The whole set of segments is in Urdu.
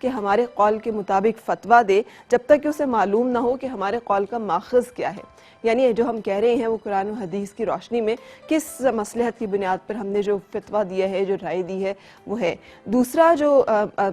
کہ ہمارے قول کے مطابق فتویٰ دے جب تک کہ اسے معلوم نہ ہو کہ ہمارے قول کا ماخذ کیا ہے، یعنی جو ہم کہہ رہے ہیں وہ قرآن و حدیث کی روشنی میں کس مصلحت کی بنیاد پر ہم نے جو فتویٰ دیا ہے، جو رائے دی ہے وہ ہے۔ دوسرا جو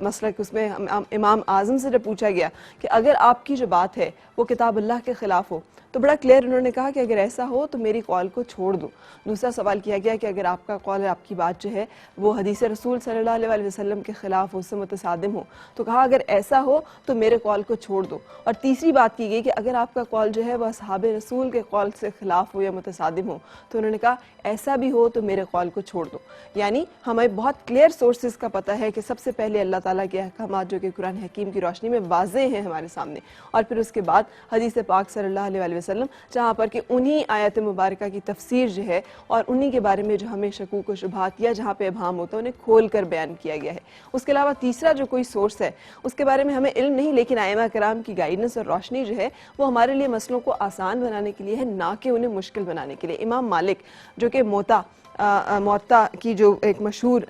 مسئلہ کہ اس میں امام اعظم سے جب پوچھا گیا کہ اگر آپ کی جو بات ہے وہ کتاب اللہ کے خلاف ہو تو بڑا کلیئر انہوں نے کہا کہ اگر ایسا ہو تو میری قول کو چھوڑ دو۔ دوسرا سوال کیا گیا کہ اگر آپ کا قول، آپ کی بات جو ہے وہ حدیث رسول صلی اللہ علیہ وسلم کے خلاف ہو، اس سے متصادم ہو، تو کہا اگر ایسا ہو تو میرے قول کو چھوڑ دو۔ اور تیسری بات کی گئی کہ اگر آپ کا قول جو ہے وہ اصحاب رسول کے قول سے خلاف ہو یا متصادم ہو تو انہوں نے کہا ایسا بھی ہو تو میرے قول کو چھوڑ دو۔ یعنی ہمیں بہت کلیئر سورسز کا پتہ ہے کہ سب سے پہلے اللہ تعالیٰ کے احکامات جو کہ قرآن حکیم کی روشنی میں واضح ہیں ہمارے سامنے، اور پھر اس کے بعد حدیث پاک صلی اللہ علیہ وسلم، جہاں پر کہ انہی آیت مبارکہ کی تفسیر جو ہے اور انہی کے بارے میں جو ہمیں شکوک و شبہات یا جہاں پہ ابہام ہوتا ہے انہیں کھول کر بیان کیا گیا ہے۔ اس کے علاوہ تیسرا جو کوئی سورس ہے اس کے بارے میں ہمیں علم نہیں، لیکن ائمہ کرام کی گائیڈنس اور روشنی جو ہے وہ ہمارے لیے مسئلوں کو آسان بنانے کے لیے ہے، نہ کہ انہیں مشکل بنانے کے لیے۔ امام مالک جو کہ موطا کی جو ایک مشہور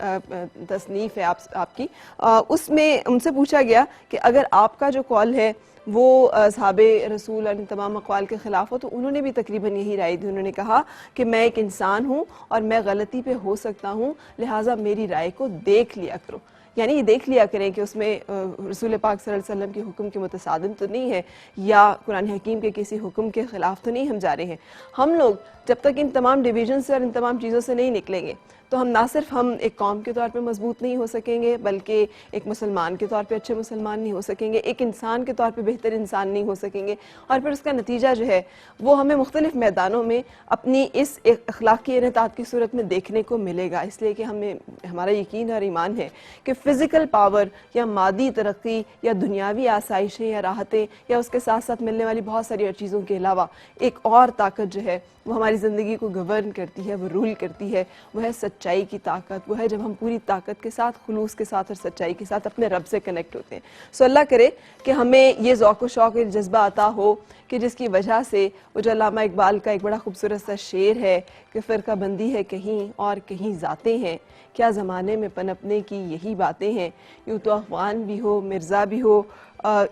تصنیف ہے آپ کی، اس میں ان سے پوچھا گیا کہ اگر آپ کا جو قول ہے وہ اصحاب رسول اور ان تمام اقوال کے خلاف ہو تو انہوں نے بھی تقریباً یہی رائے دی۔ انہوں نے کہا کہ میں ایک انسان ہوں اور میں غلطی پہ ہو سکتا ہوں، لہٰذا میری رائے کو دیکھ لیا کرو۔ یعنی یہ دیکھ لیا کریں کہ اس میں رسول پاک صلی اللہ علیہ وسلم کے حکم کے متصادم تو نہیں ہے یا قرآن حکیم کے کسی حکم کے خلاف تو نہیں ہم جا رہے ہیں۔ ہم لوگ جب تک ان تمام ڈویژن سے اور ان تمام چیزوں سے نہیں نکلیں گے تو ہم نہ صرف ہم ایک قوم کے طور پہ مضبوط نہیں ہو سکیں گے، بلکہ ایک مسلمان کے طور پہ اچھے مسلمان نہیں ہو سکیں گے، ایک انسان کے طور پہ بہتر انسان نہیں ہو سکیں گے، اور پھر اس کا نتیجہ جو ہے وہ ہمیں مختلف میدانوں میں اپنی اس اخلاقی انحطاط کی صورت میں دیکھنے کو ملے گا۔ اس لیے کہ ہمارا یقین اور ایمان ہے کہ فزیکل پاور یا مادی ترقی یا دنیاوی آسائشیں یا راحتیں یا اس کے ساتھ ساتھ ملنے والی بہت ساری اور چیزوں کے علاوہ ایک اور طاقت جو ہے وہ ہماری زندگی کو گورن کرتی ہے، وہ رول کرتی ہے، وہ ہے سچائی کی طاقت۔ وہ ہے جب ہم پوری طاقت کے ساتھ، خلوص کے ساتھ اور سچائی کے ساتھ اپنے رب سے کنیکٹ ہوتے ہیں۔ سو اللہ کرے کہ ہمیں یہ ذوق و شوق اور جذبہ عطا ہو کہ جس کی وجہ سے وہ جو علامہ اقبال کا ایک بڑا خوبصورت سا شعر ہے کہ فرقہ بندی ہے کہیں اور کہیں ذاتیں ہیں، کیا زمانے میں پنپنے کی یہی باتیں ہیں، یوں تو افغان بھی ہو مرزا بھی ہو،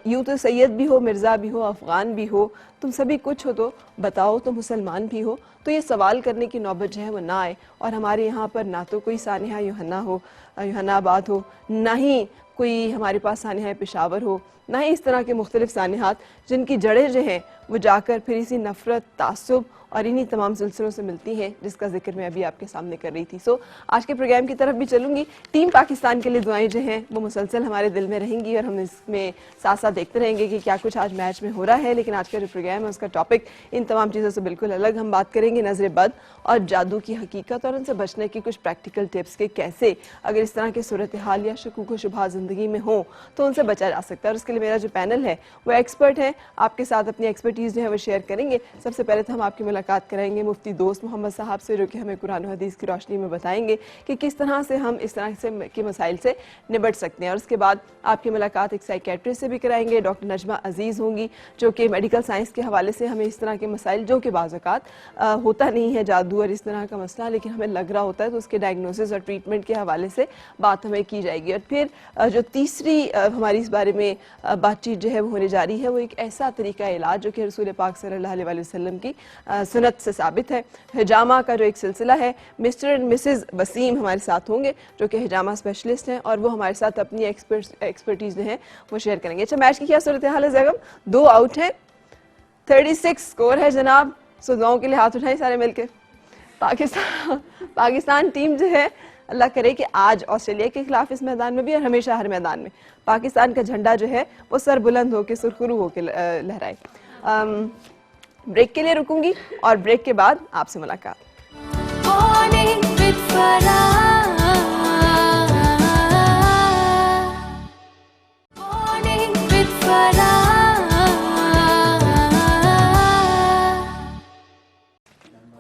یوں تو سید بھی ہو مرزا بھی ہو افغان بھی ہو، تم سبھی کچھ ہو تو بتاؤ تو مسلمان بھی ہو۔ تو یہ سوال کرنے کی نوبت جو ہے وہ نہ آئے، اور ہمارے یہاں پر نہ تو کوئی سانحہ یوحنا آباد ہو، نہ ہی کوئی ہمارے پاس سانحہ پشاور ہو، نہ ہی اس طرح کے مختلف سانحات جن کی جڑیں جو ہیں وہ جا کر پھر اسی نفرت، تعصب اور انہی تمام سلسلوں سے ملتی ہیں جس کا ذکر میں ابھی آپ کے سامنے کر رہی تھی۔ سو آج کے پروگرام کی طرف بھی چلوں گی۔ ٹیم پاکستان کے لیے دعائیں جو ہیں وہ مسلسل ہمارے دل میں رہیں گی، اور ہم اس میں ساتھ ساتھ دیکھتے رہیں گے کہ کیا کچھ آج میچ میں ہو رہا ہے، لیکن آج کا جو پروگرام ہے اس کا ٹاپک ان تمام چیزوں سے بالکل الگ۔ ہم بات کریں گے نظر بد اور جادو کی حقیقت اور ان سے بچنے کی کچھ پریکٹیکل ٹپس کے کیسے اگر اس طرح کے صورتحال یا شکوک و شبہات زندگی میں ہوں تو ان سے بچا جا سکتا ہے۔ اور اس کے لیے میرا جو پینل ہے وہ ایکسپرٹ ہے، آپ کے ساتھ اپنی ایکسپرٹیز جو ہے وہ شیئر کریں گے۔ سب سے پہلے تو ہم آپ کی ملاقات کرائیں گے مفتی دوست محمد صاحب سے، جو کہ ہمیں قرآن و حدیث کی روشنی میں بتائیں گے کہ کس طرح سے ہم اس طرح سے کے مسائل سے نبٹ سکتے ہیں۔ اور اس کے بعد آپ کی ملاقات ایک سائیکیٹرسٹ سے بھی کرائیں گے، ڈاکٹر نجمہ عزیز ہوں گی، جو کہ میڈیکل سائنس کے حوالے سے ہمیں اس طرح کے مسائل جو کہ بعض اوقات ہوتا نہیں ہے جادو اور اس طرح کا مسئلہ، لیکن ہمیں لگ رہا ہوتا ہے تو اس کے ڈائگنوسس اور ٹریٹمنٹ کے حوالے سے بات ہمیں کی جائے گی۔ اور پھر جو تیسری ہماری اس بارے میں بات چیت جو ہے وہ ہونے جا رہی ہے وہ ایک ایسا طریقہ علاج جو کہ رسول پاک صلی اللہ علیہ وسلم کی سنت سے ثابت ہے۔ حجامہ کا جو ایک سلسلہ ہے، مسٹر اینڈ مسز وسیم ہمارے ساتھ ہوں گے جو کہ حجامہ اسپیشلسٹ ہیں، اور وہ ہمارے ساتھ اپنی ایکسپرٹیز جو ہیں وہ شیئر کریں گے۔ اچھا، میچ کی کیا صورتحال ہے زیغم؟ 2 آؤٹ ہیں، 36 سکور ہے جناب۔ سو دعاؤں کے لیے ہاتھ اٹھائیں سارے مل کے۔ پاکستان ٹیم جو ہے اللہ کرے کہ آج آسٹریلیا کے خلاف اس میدان میں بھی اور ہمیشہ ہر میدان میں پاکستان کا جھنڈا جو ہے وہ سر بلند ہو کے سرخرو ہو کے لہرائے۔ بریک کے لیے رکوں گی اور بریک کے بعد آپ سے ملاقات۔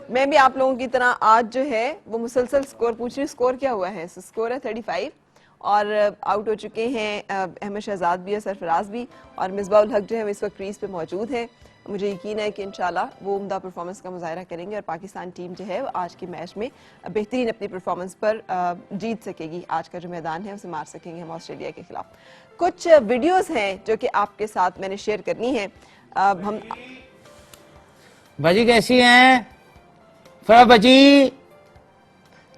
میں بھی آپ لوگوں کی طرح آج جو ہے وہ مسلسل سکور پوچھ رہی ہوں۔ سکور کیا ہوا ہے؟ سکور ہے 35 اور آؤٹ ہو چکے ہیں احمد شہزاد بھی اور سرفراز بھی, اور مصباح الحق جو ہے وہ اس وقت کریز پہ موجود ہیں. مجھے یقین ہے کہ انشاءاللہ وہ عمدہ پرفارمنس کا مظاہرہ کریں گے اور پاکستان ٹیم جو ہے وہ آج کے میچ میں بہترین اپنی پرفارمنس پر جیت سکے گی. آج کا جو میدان ہے اسے مار سکیں گے ہم آسٹریلیا کے خلاف. کچھ ویڈیوز ہیں جو کہ آپ کے ساتھ میں نے شیئر کرنی ہے. ہم باجی کیسی ہیں فرا بجی؟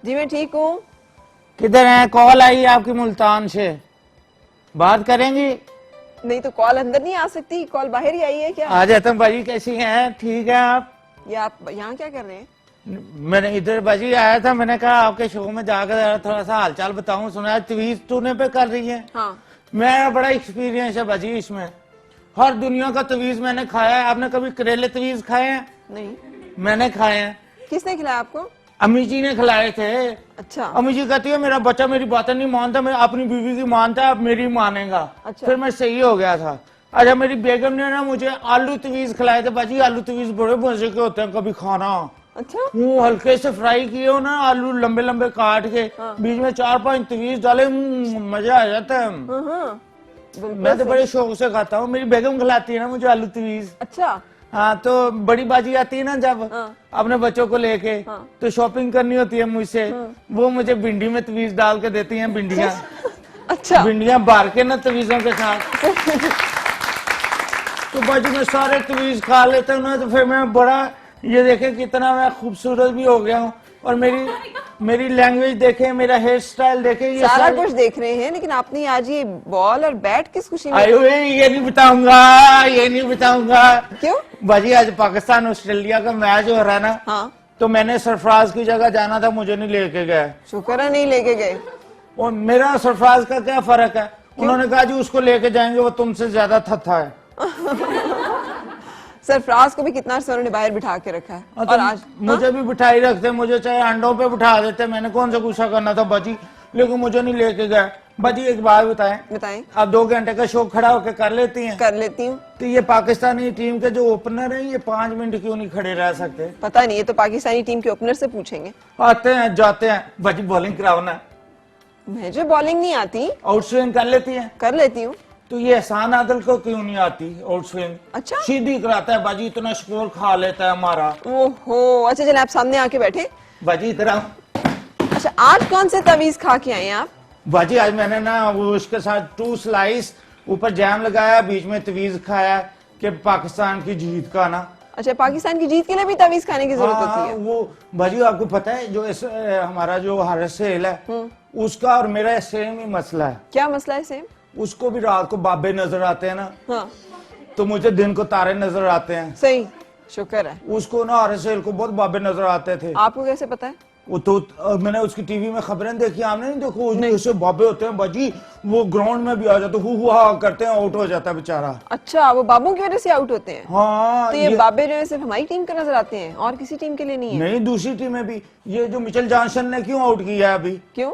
جی میں ٹھیک ہوں. کدھر ہیں؟ کال آئی آپ کی ملتان سے, بات کریں گی؟ نہیں تو کال اندر نہیں آ سکتی, کال باہر ہی آئی ہے کیا؟ آ جاتا ہوں. باجی کیسی ہیں؟ ٹھیک ہے آپ؟ یہ آپ یہاں کیا کر رہے ہیں؟ میں نے ادھر باجی آیا تھا, میں نے کہا آپ کے شو میں جا کر تھوڑا سا حال چال بتاؤں. سنا تویز تونے پہ کر رہی ہے. ہاں میرا بڑا ایکسپیرینس ہے باجی اس میں, ہر دنیا کا تویز میں نے کھایا ہے. آپ نے کبھی کریلے تویز کھائے ہیں؟ نہیں. میں نے کھائے ہیں. کس نے کھلایا آپ کو؟ امی جی نے کھلائے تھے. اچھا امی جی کہتی ہے میرا بچہ میری باتیں نہیں مانتا, میں اپنی بیوی کی مانتا ہے, اب میری مانے گا. اچھا. پھر میں صحیح ہو گیا تھا. اچھا میری بیگم نے نا مجھے آلو تویز کھلائے تھے. باجی آلو تویز بڑے مزے کے ہوتے ہیں, کبھی کھانا. اچھا وہ ہلکے سے فرائی کیے ہو نا آلو, لمبے لمبے کاٹ کے, بیچ میں 4-5 تویز ڈالے, مزہ آ جاتا ہے. ہاں میں تو بڑے شوق سے کھاتا ہوں. میری بیگم کھلاتی ہے نا مجھے آلو تویز. اچھا ہاں تو بڑی باجی آتی ہے نا جب اپنے بچوں کو لے کے, تو شاپنگ کرنی ہوتی ہے مجھ سے, وہ مجھے بھنڈی میں تویز ڈال کے دیتی ہیں. بھنڈیاں اچھا بھنڈیاں بھار کے نا تویزوں کے ساتھ, تو باجی میں سارے تویز کھا لیتا ہوں نا. تو پھر میں بڑا, یہ دیکھیں کتنا میں خوبصورت بھی ہو گیا ہوں, اور میری لینگویج دیکھیں, میرا ہیئر سٹائل دیکھیں, یہ سارا کچھ دیکھ رہے ہیں. لیکن آپ نے آج یہ بال اور بیٹ کس خوشی میں؟ یہ نہیں بتاؤں گا, یہ نہیں بتاؤں گا. کیوں؟ باجی آج پاکستان آسٹریلیا کا میچ ہو رہا ہے نا, ہاں تو میں نے سرفراز کی جگہ جانا تھا, مجھے نہیں لے کے گئے. شکر ہے نہیں لے کے گئے. اور میرا سرفراز کا کیا فرق ہے؟ انہوں نے کہا جی اس کو لے کے جائیں گے, وہ تم سے زیادہ تھا ہے. سرفراز کو بھی کتنا عرصہ انہوں نے باہر بٹھا کے رکھا ہے, اور آج مجھے بھی بٹھائی رکھتے, مجھے چاہے انڈوں پہ بٹھا دیتے, میں نے کون سا غصہ کرنا تھا باجی, لیکن مجھے نہیں لے کے گئے. باجی ایک بات بتائیں. آپ 2 گھنٹے کا شو کھڑا ہو کے کر لیتی ہیں؟ کر لیتی ہوں. تو یہ پاکستانی ٹیم کے جو اوپنر ہیں, یہ 5 منٹ کیوں نہیں کھڑے رہ سکتے؟ پتہ نہیں, یہ تو پاکستانی ٹیم کے اوپنر سے پوچھیں گے. آتے ہیں جاتے ہیں. باجی بالنگ کراؤ نا. مجھے بالنگ نہیں آتی. آؤٹ سوئنگ کر لیتی ہیں؟ کر لیتی ہوں. تو یہ احسان عادل کو کیوں نہیں آتی آؤٹ سوئنگ؟ اچھا سیدھی کراتا ہے باجی, اتنا اسکور کھا لیتا ہے ہمارا. اوہو, اچھا چلیں آپ سامنے آ کے بیٹھے. باجی ادھر آؤ. اچھا آج کون سے تویز کھا کے آئے ہیں آپ؟ باجی آج میں نے نا وہ اس کے ساتھ 2 سلائس اوپر جیم لگایا, بیچ میں تویز کھایا, کہ پاکستان کی جیت کا نا. اچھا پاکستان کی جیت کے لیے بھی تویز کھانے کی ضرورت ہوتی ہے؟ وہ باجی آپ کو پتا ہے, جو ہمارا جو حارث سہیل ہے, اس کا اور میرا سیم ہی مسئلہ ہے. کیا مسئلہ ہے سیم؟ اس کو بھی رات کو بابے نظر آتے ہیں نا, ہاں تو مجھے دن کو تارے نظر آتے ہیں. صحیح, شکر ہے. اس کو نا حارث سہیل کو بہت بابے نظر آتے تھے. آپ کو کیسے پتا ہے؟ وہ تو میں نے اس کی ٹی وی میں خبریں دیکھی, آپ نے نہیں دیکھو, جیسے بابے ہوتے ہیں باجی, وہ گراؤنڈ میں بھی آ جاتے, ہوا کرتے ہیں, آؤٹ ہو جاتا ہے بیچارہ. اچھا وہ بابوں کی وجہ سے آؤٹ ہوتے ہیں؟ ہاں. تو یہ بابے جو ہے صرف ہماری ٹیم کا نظر آتے ہیں اور کسی ٹیم کے لیے نہیں ہے؟ نہیں, دوسری ٹیمیں بھی. یہ جو مچل جانسن نے کیوں آؤٹ کیا ہے ابھی؟ کیوں؟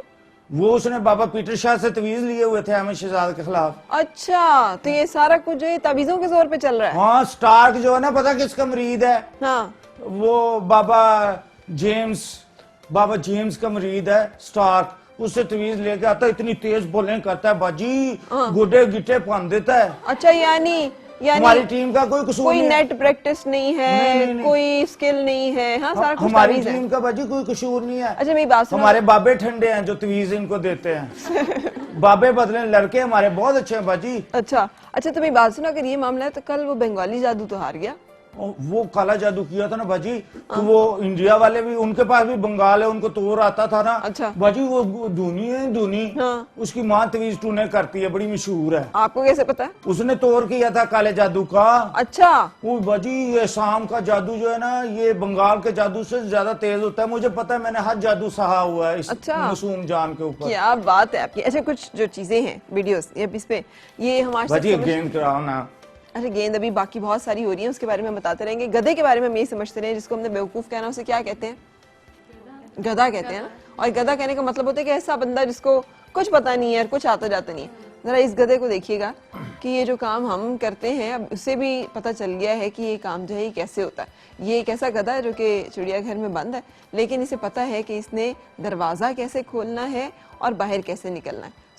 وہ اس نے بابا پیٹر شاہ سے تویز لیے ہوئے تھے احمد شہزاد کے خلاف. اچھا تو یہ سارا کچھ جو ہے تویزوں کے زور پہ چل رہا ہے؟ ہاں, سٹارک جو ہے نا, پتا کس کا مرید ہے؟ ہاں وہ بابا جیمز کا مرید ہے سٹارک. اس سے تویز لے کے آتا ہے, اتنی تیز بولنگ کرتا ہے باجی, گڈے گٹے پان دیتا ہے. اچھا یعنی ہماری ٹیم کا کوئی قصور کوئی نہیں ہے, نیٹ پریکٹس نہیں ہے, کوئی سکل نہیں ہے. ہاں سارا کچھ ہماری تویز ہے. ٹیم کا باجی کوئی قصور نہیں ہے. اچھا میری بات سنو, ہمارے بابے ٹھنڈے ہیں جو تویز ان کو دیتے ہیں. بابے بدلے, لڑکے ہمارے بہت اچھے ہیں باجی. اچھا تو میری بات سنو, اگر یہ معاملہ ہے تو کل وہ بنگالی جادو تو ہار گیا. وہ کالا جادو کیا تھا نا باجی, تو وہ انڈیا والے بھی, ان کے پاس بھی بنگال ہے, ان کو توڑ آتا تھا نا. اچھا باجی وہ دھونی, اس کی ماں تویز ٹونے کرتی ہے, بڑی مشہور ہے. آپ کو کیسے پتا ہے؟ اس نے توڑ کیا تھا کالے جادو کا. اچھا وہ باجی یہ شام کا جادو جو ہے نا, یہ بنگال کے جادو سے زیادہ تیز ہوتا ہے. مجھے پتا ہے, میں نے ہر جادو سہا ہوا ہے اس معصوم جان کے اوپر. کیا بات ہے آپ کی. اچھا کچھ جو چیزیں ہیں ویڈیوز اس پہ, یہ ہمارے باجی گیند کراؤ نا. اچھا گیند ابھی باقی بہت ساری ہو رہی ہیں, اس کے بارے میں ہم بتاتے رہیں گے. گدھے کے بارے میں ہم یہی سمجھتے رہے, جس کو ہم نے بیوقوف کہنا, اسے کیا کہتے ہیں؟ گدھا کہتے ہیں نا. اور گدھا کہنے کا مطلب ہوتا ہے کہ ایسا بندہ جس کو کچھ پتا نہیں ہے اور کچھ آتا جاتا نہیں ہے. ذرا اس گدھے کو دیکھیے گا کہ یہ جو کام ہم کرتے ہیں, اب اسے بھی پتا چل گیا ہے کہ یہ کام جو ہے یہ کیسے ہوتا ہے. یہ ایک ایسا گدھا ہے جو کہ چڑیا گھر میں بند ہے, لیکن اسے پتا ہے کہ اس نے دروازہ کیسے کھولنا ہے اور باہر کیسے نکلنا ہے.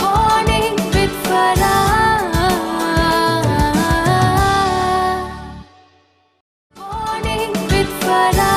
Morning with Farah. Morning with Farah.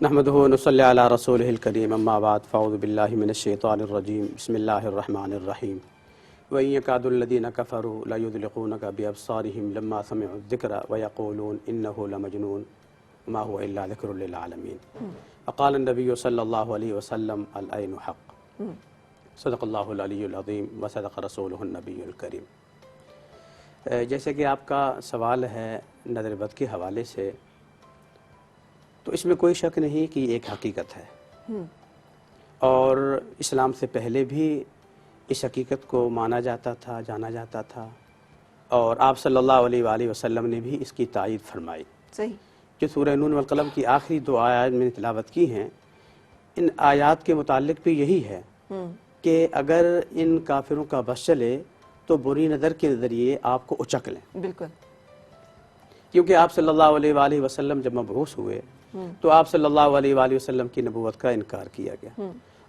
نحمدہ و نصلی علی رسولہ الکریم اما بعد فاعوذ باللہ من الشیطان الرجیم بسم اللہ الرحمن الرحیم وَإِن يَكَادُ الَّذِينَ كَفَرُوا لَيُزْلِقُونَكَ بِأَبْصَارِهِمْ لَمَّا سَمِعُوا الذِّكْرَ وَيَقُولُونَ إِنَّهُ لَمَجْنُونٌ وَمَا هُوَ إِلَّا ذِكْرٌ لِلْعَالَمِينَ وقال النبی صلی اللہ علیہ وسلم العین حق صدق اللہ العلی العظیم وصدق رسولہ النبی الکریم۔ جیسے کہ آپ کا سوال ہے نظر بد کے حوالے سے، تو اس میں کوئی شک نہیں کہ یہ ایک حقیقت ہے، اور اسلام سے پہلے بھی اس حقیقت کو مانا جاتا تھا، جانا جاتا تھا، اور آپ صلی اللہ علیہ وآلہ وسلم نے بھی اس کی تائید فرمائی۔ صحیح۔ جو سورہ نون والقلم کی آخری 2 آیات میں نے تلاوت کی ہیں، ان آیات کے متعلق بھی یہی ہے کہ اگر ان کافروں کا بس چلے تو بری نظر کے ذریعے آپ کو اچک لیں، بالکل، کیونکہ آپ صلی اللہ علیہ وآلہ وسلم جب مبعوث ہوئے تو آپ صلی اللہ علیہ وآلہ وسلم کی نبوت کا انکار کیا گیا،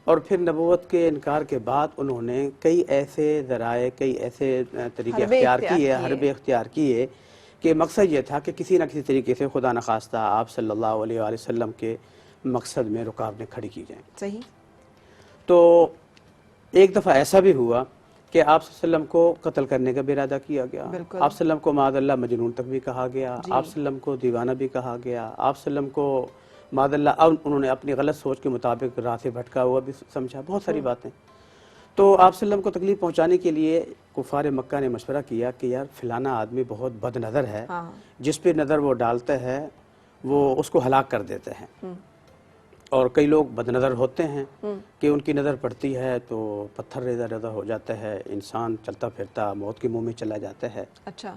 اور پھر نبوت کے انکار کے بعد انہوں نے کئی ایسے ذرائع، کئی ایسے طریقے حربے اختیار کیے کہ مقصد یہ تھا کہ کسی نہ کسی طریقے سے خدا نخواستہ آپ صلی اللہ علیہ وآلہ وسلم کے مقصد میں رکاوٹیں کھڑی کی جائیں۔ صحیح۔ تو ایک دفعہ ایسا بھی ہوا کہ آپ صلی اللہ علیہ وسلم کو قتل کرنے کا بھی ارادہ کیا گیا، آپ صلی اللہ علیہ وسلم کو معاذ اللہ مجنون تک بھی کہا گیا، آپ صلی اللہ علیہ وسلم کو دیوانہ بھی کہا گیا، آپ صلی اللہ علیہ وسلم کو معاذ اللہ انہوں نے اپنی غلط سوچ کے مطابق راہ سے بھٹکا ہوا بھی سمجھا، بہت ساری باتیں۔ تو آپ صلی اللہ علیہ وسلم کو تکلیف پہنچانے کے لیے کفار مکہ نے مشورہ کیا کہ یار فلانا آدمی بہت بد نظر ہے، جس پہ نظر وہ ڈالتا ہے وہ اس کو ہلاک کر دیتے ہیں، اور کئی لوگ بد نظر ہوتے ہیں کہ ان کی نظر پڑتی ہے تو پتھر ریزہ ریزہ ہو جاتا ہے، انسان چلتا پھرتا موت کے منہ میں چلا جاتا ہے۔ اچھا،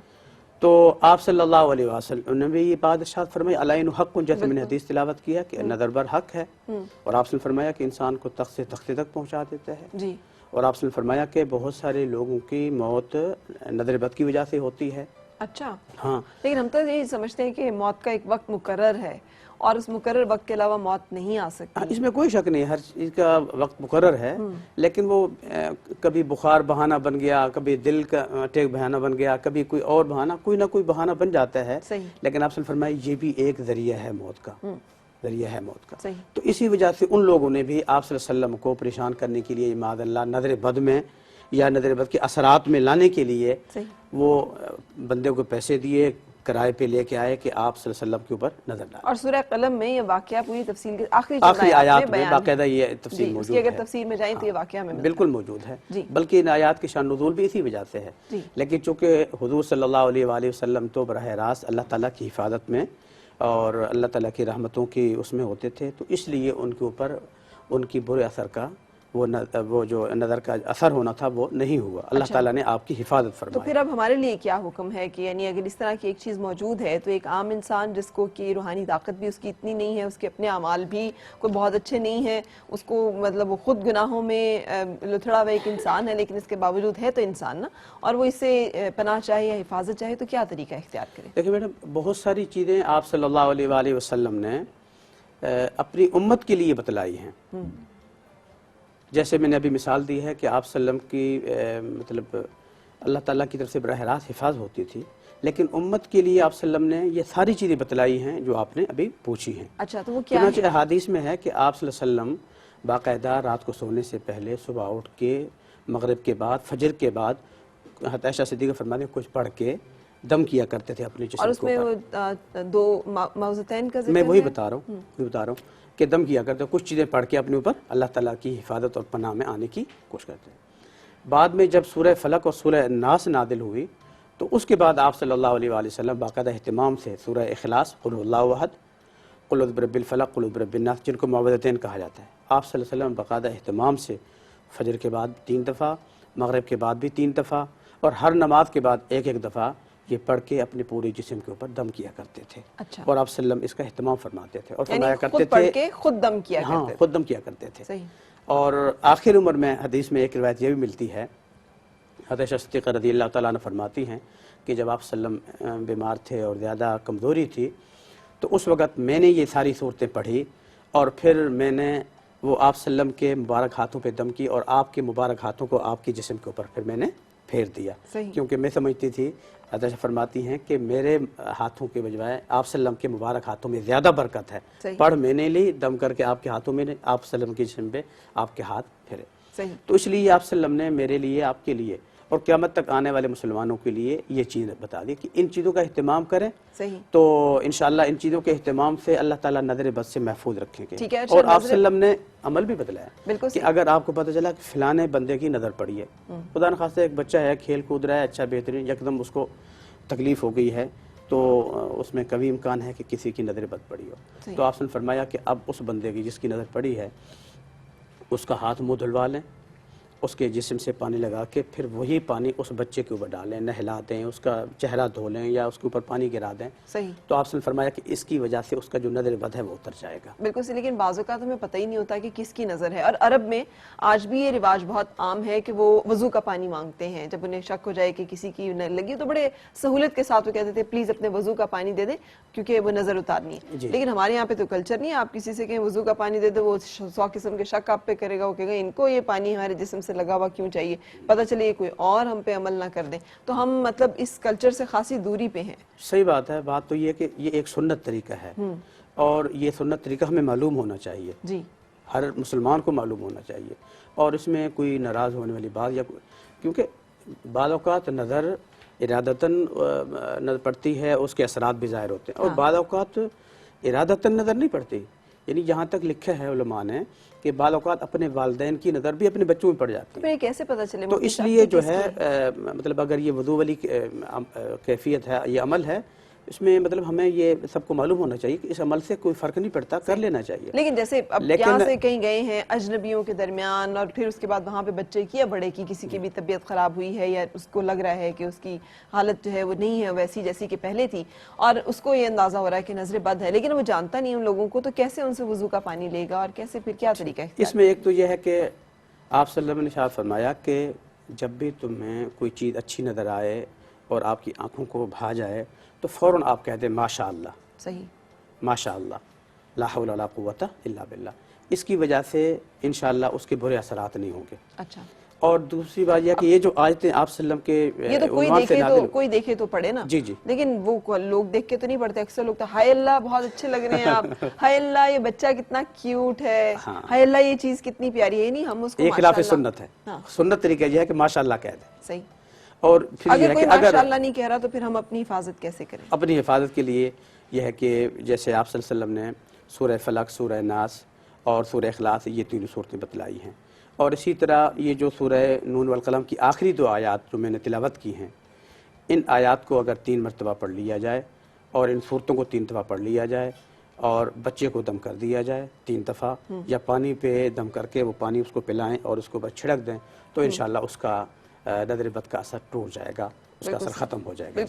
تو آپ صلی اللہ علیہ وسلم نے بھی یہ بات ارشاد فرمائی العین حق، جیسے میں نے حدیث تلاوت کیا کہ نظر بر حق ہے، اور آپ نے فرمایا کہ انسان کو تخت سے تختے تک پہنچا دیتا ہے، جی، اور آپ نے فرمایا کہ بہت سارے لوگوں کی موت نظر بد کی وجہ سے ہوتی ہے۔ اچھا، ہاں، لیکن ہم تو یہی سمجھتے ہیں کہ موت کا ایک وقت مقرر ہے اور اس مقرر وقت کے علاوہ موت نہیں آ سکتی۔ اس میں کوئی شک نہیں، ہر چیز کا وقت مقرر ہے، لیکن وہ کبھی بخار بہانہ بن گیا، کبھی دل کا اٹیک بہانہ بن گیا، کبھی کوئی اور بہانہ، کوئی نہ کوئی بہانہ بن جاتا ہے، لیکن آپ نے فرمایا یہ بھی ایک ذریعہ ہے موت کا، ذریعہ ہے موت کا۔ تو اسی وجہ سے ان لوگوں نے بھی آپ صلی اللہ علیہ وسلم کو پریشان کرنے کے لیے معاذ اللہ نظر بد میں یا نظر بد کے اثرات میں لانے کے لیے وہ بندے کو پیسے دیے، کرائے پہ لے کے آئے کہ آپ صلی اللہ علیہ وسلم کے اوپر نظر ڈالیں، اور سورہ قلم میں یہ واقعہ پوری تفصیل کے آخری آیات میں باقاعدہ یہ تفصیل موجود ہے، اگر تفسیر میں جائیں تو یہ واقعہ میں بالکل موجود ہے، بلکہ ان آیات کی شان نزول بھی اسی وجہ سے ہے، لیکن چونکہ حضور صلی اللہ علیہ وآلہ وسلم تو براہ راست اللہ تعالیٰ کی حفاظت میں اور اللہ تعالیٰ کی رحمتوں کی اس میں ہوتے تھے، تو اس لیے ان کے اوپر ان کی برے اثر کا وہ جو نظر کا اثر ہونا تھا وہ نہیں ہوا، اللہ تعالیٰ نے آپ کی حفاظت فرمائی۔ تو پھر اب ہمارے لیے کیا حکم ہے کہ یعنی اگر اس طرح کی ایک چیز موجود ہے تو ایک عام انسان جس کو کہ روحانی طاقت بھی اس کی اتنی نہیں ہے، اس کے اپنے اعمال بھی کوئی بہت اچھے نہیں ہیں، اس کو مطلب وہ خود گناہوں میں لتھڑا ہوا ایک انسان ہے، لیکن اس کے باوجود ہے تو انسان نا، اور وہ اس سے پناہ چاہے یا حفاظت چاہے، تو کیا طریقہ اختیار کرے؟ دیکھیں میڈم، بہت ساری چیزیں آپ صلی اللہ علیہ وآلہ وسلم نے اپنی امت کے لیے بتلائی ہیں، جیسے میں نے ابھی مثال دی ہے کہ آپ صلی اللہ علیہ وسلم کی مطلب اللہ تعالیٰ کی طرف سے براہ راست حفاظت ہوتی تھی، لیکن امت کے لیے آپ صلی اللہ علیہ وسلم نے یہ ساری چیزیں بتلائی ہیں جو آپ نے ابھی پوچھی ہیں۔ اچھا، تو وہ کیا چنانچہ احادیث میں ہے کہ آپ صلی اللہ علیہ وسلم باقاعدہ رات کو سونے سے پہلے صبح اٹھ کے مغرب کے بعد فجر کے بعد حضرت عائشہ صدیقہ فرماتے ہیں کچھ پڑھ کے دم کیا کرتے تھے اپنے جسم اور اس میں وہ 2 موضوعتین کا ذکر میں وہی بتا رہا ہوں کہ دم کیا کرتے ہیں، کچھ چیزیں پڑھ کے اپنے اوپر اللہ تعالیٰ کی حفاظت اور پناہ میں آنے کی کوشش کرتے ہیں۔ بعد میں جب سورہ فلق اور سورہ ناس نازل ہوئی تو اس کے بعد آپ صلی اللہ علیہ وآلہ وسلم باقاعدہ اہتمام سے سورہ اخلاص، قل هو اللہ احد، قل اعوذ برب الفلق، قل اعوذ برب الناس، جن کو معوذتین کہا جاتا ہے، آپ صلی اللہ علیہ وسلم باقاعدہ اہتمام سے فجر کے بعد 3 دفعہ، مغرب کے بعد بھی 3 دفعہ، اور ہر نماز کے بعد ایک دفعہ یہ پڑھ کے اپنے پورے جسم کے اوپر دم کیا کرتے تھے، اور آپ صلی اللہ علیہ وسلم اس کا اہتمام فرماتے تھے اور فرمایا کرتے تھے خود دم کیا کرتے تھے، خود دم کیا کرتے تھے۔ اور آخر عمر میں حدیث میں ایک روایت یہ بھی ملتی ہے، حضرت عائشہ صدیقہ رضی اللہ تعالیٰ عنہ فرماتی ہیں کہ جب آپ صلی اللہ علیہ وسلم بیمار تھے اور زیادہ کمزوری تھی تو اس وقت میں نے یہ ساری صورتیں پڑھی، اور پھر میں نے وہ آپ صلی اللہ علیہ وسلم کے مبارک ہاتھوں پہ دم کی اور آپ کے مبارک ہاتھوں کو آپ کے جسم کے اوپر پھر میں نے پھیر دیا، کیونکہ میں سمجھتی تھی عائشہ فرماتی ہیں کہ میرے ہاتھوں کے بجائے آپ صلی اللہ علیہ وسلم کے مبارک ہاتھوں میں زیادہ برکت ہے. صحیح. پڑھ میں نے لی، دم کر کے آپ کے ہاتھوں میں نے آپ صلی اللہ علیہ وسلم کے جسم پہ آپ کے ہاتھ پھرے. صحیح. تو اس لیے آپ صلی اللہ علیہ وسلم نے میرے لیے، آپ کے لیے اور قیامت تک آنے والے مسلمانوں کے لیے یہ چیز بتا دی کہ ان چیزوں کا اہتمام کریں. صحیح. تو انشاءاللہ ان چیزوں کے اہتمام سے اللہ تعالیٰ نظر بد سے محفوظ رکھیں گے. ٹھیک ہے. اور آپ صلی اللہ علیہ وسلم نے عمل بھی بدلایا بالکل کہ اگر آپ کو پتہ چلا کہ فلانے بندے کی نظر پڑی ہے، خدا نخواستہ ایک بچہ ہے کھیل کود رہا ہے اچھا بہترین، یکدم اس کو تکلیف ہو گئی ہے تو اس میں کبھی امکان ہے کہ کسی کی نظر بد پڑی ہو. تو آپ نے فرمایا کہ اب اس بندے کی جس کی نظر پڑی ہے اس کا ہاتھ منہ دھلوا لیں، اس کے جسم سے پانی لگا کے پھر وہی پانی اس بچے کے اوپر ڈالیں، نہلا دیں، اس کا چہرہ دھو لیں یا اس کے اوپر پانی گرا دیں. صحیح. تو آپ نے فرمایا کہ اس کی وجہ سے اس کا جو نظر بد ہے وہ اتر جائے گا. بالکل سے. لیکن بعض اوقات ہمیں پتہ ہی نہیں ہوتا کہ کس کی نظر ہے. اور عرب میں آج بھی یہ رواج بہت عام ہے کہ وہ وضو کا پانی مانگتے ہیں. جب انہیں شک ہو جائے کہ کسی کی لگی تو بڑے سہولت کے ساتھ وہ کہتے تھے پلیز اپنے وضو کا پانی دے دیں کیونکہ وہ نظر اتارنی ہے. لیکن ہمارے یہاں پہ تو کلچر نہیں ہے. آپ کسی سے کہیں وضو کا پانی دے دو، وہ 100 قسم کے شک آپ پہ کرے گا. وہ کہے گا ان کو یہ پانی ہمارے جسم سے لگا ہوا کیوں چاہیے، پتہ چلے یہ کوئی اور ہم پہ عمل نہ کر دیں. تو ہم مطلب اس کلچر سے خاصی دوری پہ ہیں. صحیح بات ہے. بات تو یہ کہ یہ ایک سنت طریقہ ہے اور یہ سنت طریقہ ہمیں معلوم ہونا چاہیے. جی. ہر مسلمان کو معلوم ہونا چاہیے اور اس میں کوئی ناراض ہونے والی بات یا کیونکہ بعض اوقات نظر ارادتاً نظر پڑتی ہے، اس کے اثرات بھی ظاہر ہوتے ہیں، اور بعض اوقات ارادتاً نظر نہیں پڑتی. یعنی جہاں تک لکھا ہے علماء نے کہ بعض اوقات اپنے والدین کی نظر بھی اپنے بچوں میں پڑ جاتی ہے. تو یہ کیسے پتہ چلے؟ تو اس لیے جو ہے مطلب اگر یہ وضو والی کیفیت ہے، یہ عمل ہے، اس میں مطلب ہمیں یہ سب کو معلوم ہونا چاہیے کہ اس عمل سے کوئی فرق نہیں پڑتا، کر لینا چاہیے. لیکن جیسے اب یہاں سے کہیں گئے ہیں اجنبیوں کے درمیان اور پھر اس کے بعد وہاں پہ بچے کی یا بڑے کی کسی کی بھی طبیعت خراب ہوئی ہے یا اس کو لگ رہا ہے کہ اس کی حالت جو ہے وہ نہیں ہے ویسی جیسی کہ پہلے تھی اور اس کو یہ اندازہ ہو رہا ہے کہ نظر بد ہے، لیکن وہ جانتا نہیں ان لوگوں کو، تو کیسے ان سے وضو کا پانی لے گا اور کیسے پھر کیا طریقہ ہے؟ اس میں ایک تو یہ ہے کہ آپ صلی اللہ علیہ وسلم نے ارشاد فرمایا کہ جب بھی تمہیں کوئی چیز اچھی نظر آئے اور آپ کی آنکھوں کو بھا جائے تو فوراً آپ کہہ دیں ماشاء اللہ. صحیح. ماشاء اللہ، لا حول ولا قوت الا باللہ. اس کی وجہ سے انشاءاللہ اس کے برے اثرات نہیں ہوں گے. اچھا. اور دوسری بات یہ کہ یہ جو آیتیں آپ صلی اللہ علیہ وسلم کے یہ تو کوئی دیکھے تو پڑھے نا. جی جی. لیکن وہ لوگ دیکھ کے تو نہیں پڑھتے. اکثر لوگ تو ہائے اللہ بہت اچھے لگ رہے ہیں آپ، ہائے اللہ یہ بچہ کتنا کیوٹ ہے، ہائے اللہ یہ چیز کتنی پیاری ہے. نہیں، ہم اس کو یہ خلاف سنت ہے. سنت طریقہ یہ ہے کہ ماشاءاللہ کہہ دیں. صحیح. اور پھر اگر کوئی ماشاءاللہ نہیں کہہ رہا تو پھر ہم اپنی حفاظت کیسے کریں؟ اپنی حفاظت کے لیے یہ ہے کہ جیسے آپ صلی اللہ علیہ وسلم نے سورہ فلق، سورہ ناس اور سورہ اخلاص یہ تینوں صورتیں بتلائی ہیں. اور اسی طرح یہ جو سورہ نون والقلم کی آخری 2 آیات جو میں نے تلاوت کی ہیں، ان آیات کو اگر 3 مرتبہ پڑھ لیا جائے اور ان صورتوں کو 3 دفعہ پڑھ لیا جائے اور بچے کو دم کر دیا جائے 3 دفعہ یا پانی پہ دم کر کے وہ پانی اس کو پلائیں اور اس کو بس چھڑک دیں تو انشاءاللہ اس کا نظر بد کا اثر ٹوٹ جائے گا، اس کا اثر ختم ہو جائے گا.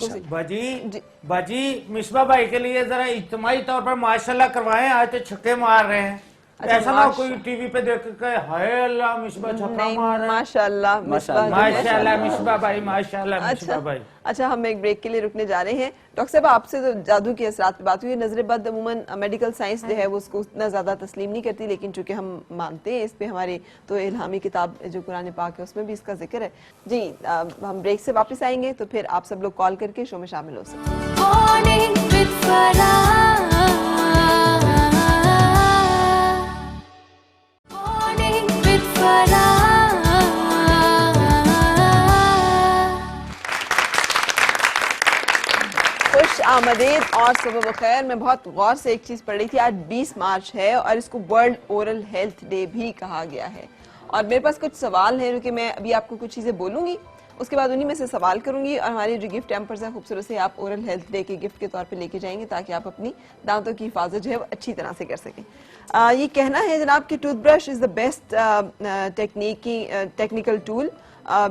باجی مصباح بھائی کے لیے ذرا اجتماعی طور پر ماشاءاللہ کروائیں. آج تو چھکے مار رہے ہیں. ایسا نہ کوئی ٹی وی پہ دیکھ کے ہائے اللہ مصباح چھکا مار رہا ہے. ماشاءاللہ ماشاءاللہ مصباح بھائی، ماشاءاللہ مصباح بھائی. اچھا، ہم ایک بریک کے لیے رکنے جا رہے ہیں. ڈاکٹر صاحب آپ سے تو جادو کے اثرات پہ بات ہوئی. نظر بد عموماً میڈیکل سائنس جو ہے وہ اس کو اتنا زیادہ تسلیم نہیں کرتی، لیکن چونکہ ہم مانتے ہیں اس پہ ہماری تو الہامی کتاب جو قرآن پاک ہے اس میں بھی اس کا ذکر ہے. جی ہم بریک سے واپس آئیں گے تو پھر آپ سب لوگ کال کر کے شو میں شامل ہو سکتے آمدید اور صبح بخیر. میں بہت غور سے ایک چیز پڑھ رہی تھی. آج 20 مارچ ہے اور اس کو ورلڈ اورل ہیلتھ ڈے بھی کہا گیا ہے. اور میرے پاس کچھ سوال ہیں جو کہ میں ابھی آپ کو کچھ چیزیں بولوں گی، اس کے بعد انہی میں سے سوال کروں گی اور ہماری جو گفٹ ہیمپرز ہیں خوبصورت سے آپ اورل ہیلتھ ڈے کے گفٹ کے طور پہ لے کے جائیں گے تاکہ آپ اپنی دانتوں کی حفاظت جو ہے وہ اچھی طرح سے کر سکیں. یہ کہنا ہے جناب کہ toothbrush is the best technical tool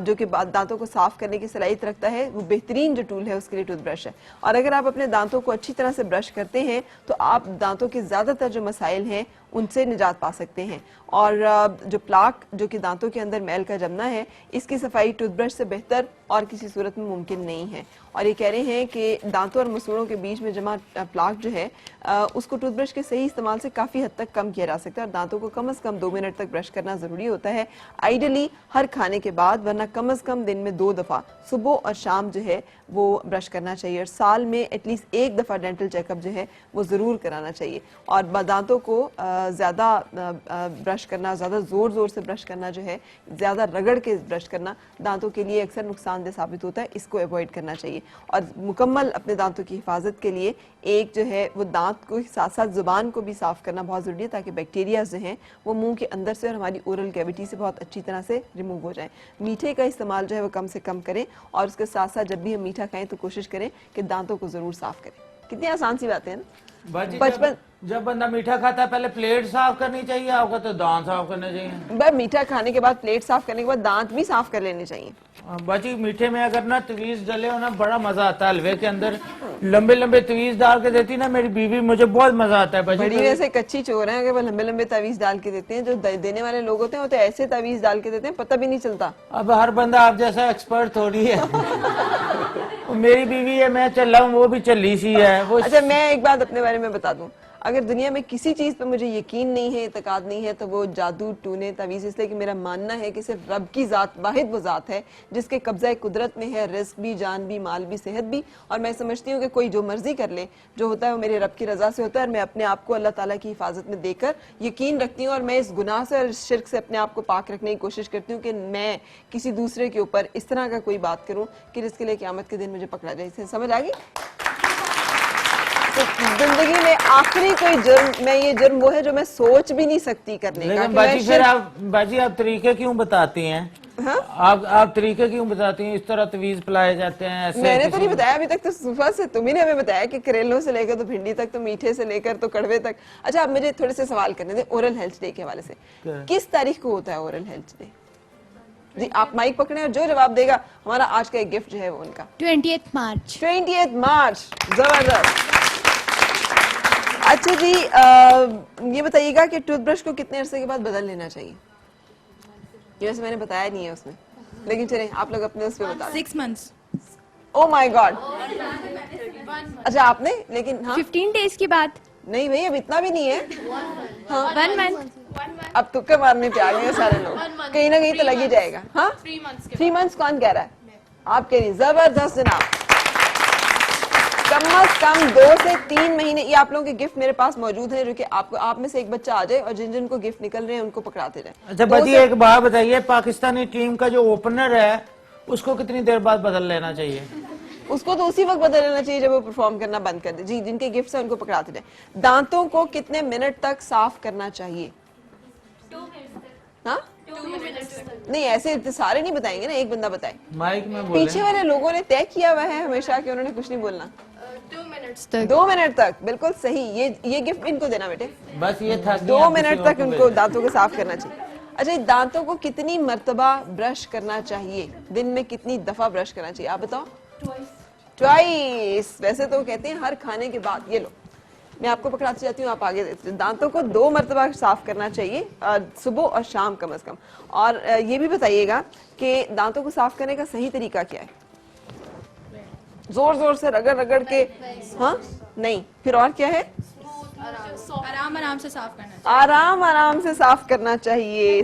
جو کہ دانتوں کو صاف کرنے کی صلاحیت رکھتا ہے. وہ بہترین جو ٹول ہے اس کے لیے ٹوتھ برش ہے. اور اگر آپ اپنے دانتوں کو اچھی طرح سے برش کرتے ہیں تو آپ دانتوں کے زیادہ تر جو مسائل ہیں ان سے نجات پا سکتے ہیں. اور جو پلاک جو کہ دانتوں کے اندر میل کا جمنا ہے، اس کی صفائی ٹوتھ برش سے بہتر اور کسی صورت میں ممکن نہیں ہے. اور یہ کہہ رہے ہیں کہ دانتوں اور مسوڑوں کے بیچ میں جمع پلاک جو ہے اس کو ٹوتھ برش کے صحیح استعمال سے کافی حد تک کم کیا جا سکتا ہے، اور دانتوں کو کم از کم 2 منٹ تک برش کرنا ضروری ہوتا ہے، آئیڈلی ہر کھانے کے بعد، ورنہ کم از کم دن میں 2 دفعہ صبح اور شام جو ہے وہ برش کرنا چاہیے، اور سال میں ایٹ لیسٹ 1 دفعہ ڈینٹل چیک اپ جو ہے وہ ضرور کرانا چاہیے. اور دانتوں کو زیادہ برش کرنا، زیادہ زور سے برش کرنا جو ہے، زیادہ رگڑ کے برش کرنا دانتوں کے لیے اکثر نقصان دہ ثابت ہوتا ہے، اس کو اوائڈ کرنا چاہیے. اور مکمل اپنے دانتوں کی حفاظت کے لیے ایک جو ہے وہ دانت کو ساتھ ساتھ زبان کو بھی صاف کرنا بہت ضروری ہے، تاکہ بیکٹیریاز جو ہیں وہ منہ کے اندر سے اور ہماری اورل کیویٹی سے بہت اچھی طرح سے ریموو ہو جائیں. میٹھے کا استعمال جو ہے وہ کم سے کم کریں، اور اس کے ساتھ ساتھ جب بھی ہم میٹھا کھائیں تو کوشش کریں کہ دانتوں کو ضرور صاف کریں. کتنی آسان سی باتیں ہیں نا. باجی بچپن جب بندہ میٹھا کھاتا ہے پہلے پلیٹ صاف کرنی چاہیے آپ کا، تو دانت صاف کرنے چاہیے. میٹھا کھانے کے بعد پلیٹ صاف کرنے کے بعد دانت بھی صاف کر لینے چاہیے. باجی میٹھے میں اگر نا تویز ڈلے ہو نا بڑا مزہ آتا ہے، حلوے کے اندر لمبے لمبے تویز ڈال کے دیتی نا میری بیوی، مجھے بہت مزہ آتا ہے. بڑی باجی ویسے کچی چور ہیں کہ وہ لمبے لمبے تعویذ ڈال کے دیتے ہیں، جو دینے والے لوگ ہوتے ہیں وہ تو ایسے تعویذ ڈال کے دیتے ہیں پتہ بھی نہیں چلتا. اب ہر بندہ آپ جیسا ایکسپرٹ تھوڑی ہے. میری بیوی ہے، میں چل رہا ہوں، وہ بھی چلی سی ہے. وہ اچھا میں ایک بات اپنے بارے میں بتا دوں، اگر دنیا میں کسی چیز پہ مجھے یقین نہیں ہے، اعتقاد نہیں ہے، تو وہ جادو ٹونے تعویذ، اس لیے کہ میرا ماننا ہے کہ صرف رب کی ذات، واحد وہ ذات ہے جس کے قبضہ قدرت میں ہے رزق بھی، جان بھی، مال بھی، صحت بھی. اور میں سمجھتی ہوں کہ کوئی جو مرضی کر لے، جو ہوتا ہے وہ میرے رب کی رضا سے ہوتا ہے، اور میں اپنے آپ کو اللہ تعالیٰ کی حفاظت میں دے کر یقین رکھتی ہوں، اور میں اس گناہ سے اور اس شرک سے اپنے آپ کو پاک رکھنے کی کوشش کرتی ہوں کہ میں کسی دوسرے کے اوپر اس طرح کا کوئی بات کروں کہ جس کے لیے قیامت کے دن مجھے پکڑا جائے. سمجھ آ گئی؟ زندگی میں آخری کوئی جرم، میں یہ جرم وہ ہے جو میں سوچ بھی نہیں سکتی کرنے کا. لیکن باجی پھر باجی آپ طریقے کیوں بتاتی ہیں؟ آپ طریقے کیوں بتاتی ہیں؟ اس طرح تویز پلائے جاتے ہیں ایسے. میں نے تو نہیں بتایا ابھی تک، تو صبح سے تم ہی نے ہمیں بتایا کہ کریلوں سے لے کر تو بھنڈی تک، تو میٹھے سے لے کر تو کڑوے تک. اچھا اب مجھے تھوڑے سے سوال کرنے دیں اورل ہیلتھ ڈے کے حوالے سے. کس تاریخ کو ہوتا ہے اورل ہیلتھ ڈے؟ جی آپ مائک پکڑیں اور جو جواب دے گا ہمارا آج کا ایک گفٹ جو ہے وہ ان کا 20th مارچ. 20th مارچ. زبردست. اچھا جی یہ بتائیے گا کہ ٹوتھ برش کو کتنے عرصے کے بعد بدل لینا چاہیے؟ یہ ویسے میں نے بتایا نہیں ہے اس میں، لیکن چلیں آپ لوگ اپنے اس پہ بتا دیں. 6 months. او مائی گاڈ. اچھا آپ نے، لیکن ہاں 15 days کے بعد. نہیں بھائی اب اتنا بھی نہیں ہے. ہاں 1 month. اب تکے مارنے پہ آ گئے سارے لوگ، کہیں نہ کہیں تو لگ ہی جائے گا. ہاں 3 months کون کہہ رہا ہے؟ آپ کہہ رہی. زبردست جناب. کم از کم 2 سے 3 مہینے. یہ آپ لوگوں کے گفٹ میرے پاس موجود ہیں جو کہ آپ میں سے ایک بچہ آ جائے اور جن کو گفٹ نکل رہے ہیں ان کو پکڑاتے جائیں. اچھا باجی ایک بات بتائیے، پاکستانی ٹیم کا جو اوپنر ہے اس کو کتنی دیر بعد بدل لینا چاہیے؟ اس کو تو اسی وقت بدل لینا چاہیے جب وہ پرفارم کرنا بند کر دے. جی جن کے گفٹس ہیں ان کو پکڑاتے جائیں. دانتوں کو کتنے منٹ تک صاف کرنا چاہیے؟ 2 minutes. ہاں نہیں ایسے سارے نہیں بتائیں گے نا، ایک بندہ بتائے. مائک میں بولیں. پیچھے والے لوگوں نے طے کیا ہوا ہے ہمیشہ کہ انہوں نے کچھ نہیں بولنا. 2 minutes تک. 2 منٹ تک بالکل صحیح. یہ گفٹ ان کو دینا بیٹے. بس یہ تھا 2 منٹ تک ان کو دانتوں کو صاف کرنا چاہیے. اچھا دانتوں کو کتنی مرتبہ برش کرنا چاہیے؟ دن میں کتنی دفعہ برش کرنا چاہیے آپ بتاؤ؟ ٹوائس. ویسے تو کہتے ہیں ہر کھانے کے بعد. یہ لو میں آپ کو پکڑاتی جاتی ہوں، آپ آگے دیتے. دانتوں کو 2 مرتبہ صاف کرنا چاہیے صبح اور شام کم از کم. اور یہ بھی بتائیے گا کہ دانتوں کو صاف کرنے کا صحیح طریقہ کیا ہے؟ زور سے رگڑ کے؟ ہاں نہیں. پھر اور کیا ہے؟ آرام سے صاف کرنا. آرام سے صاف کرنا چاہیے.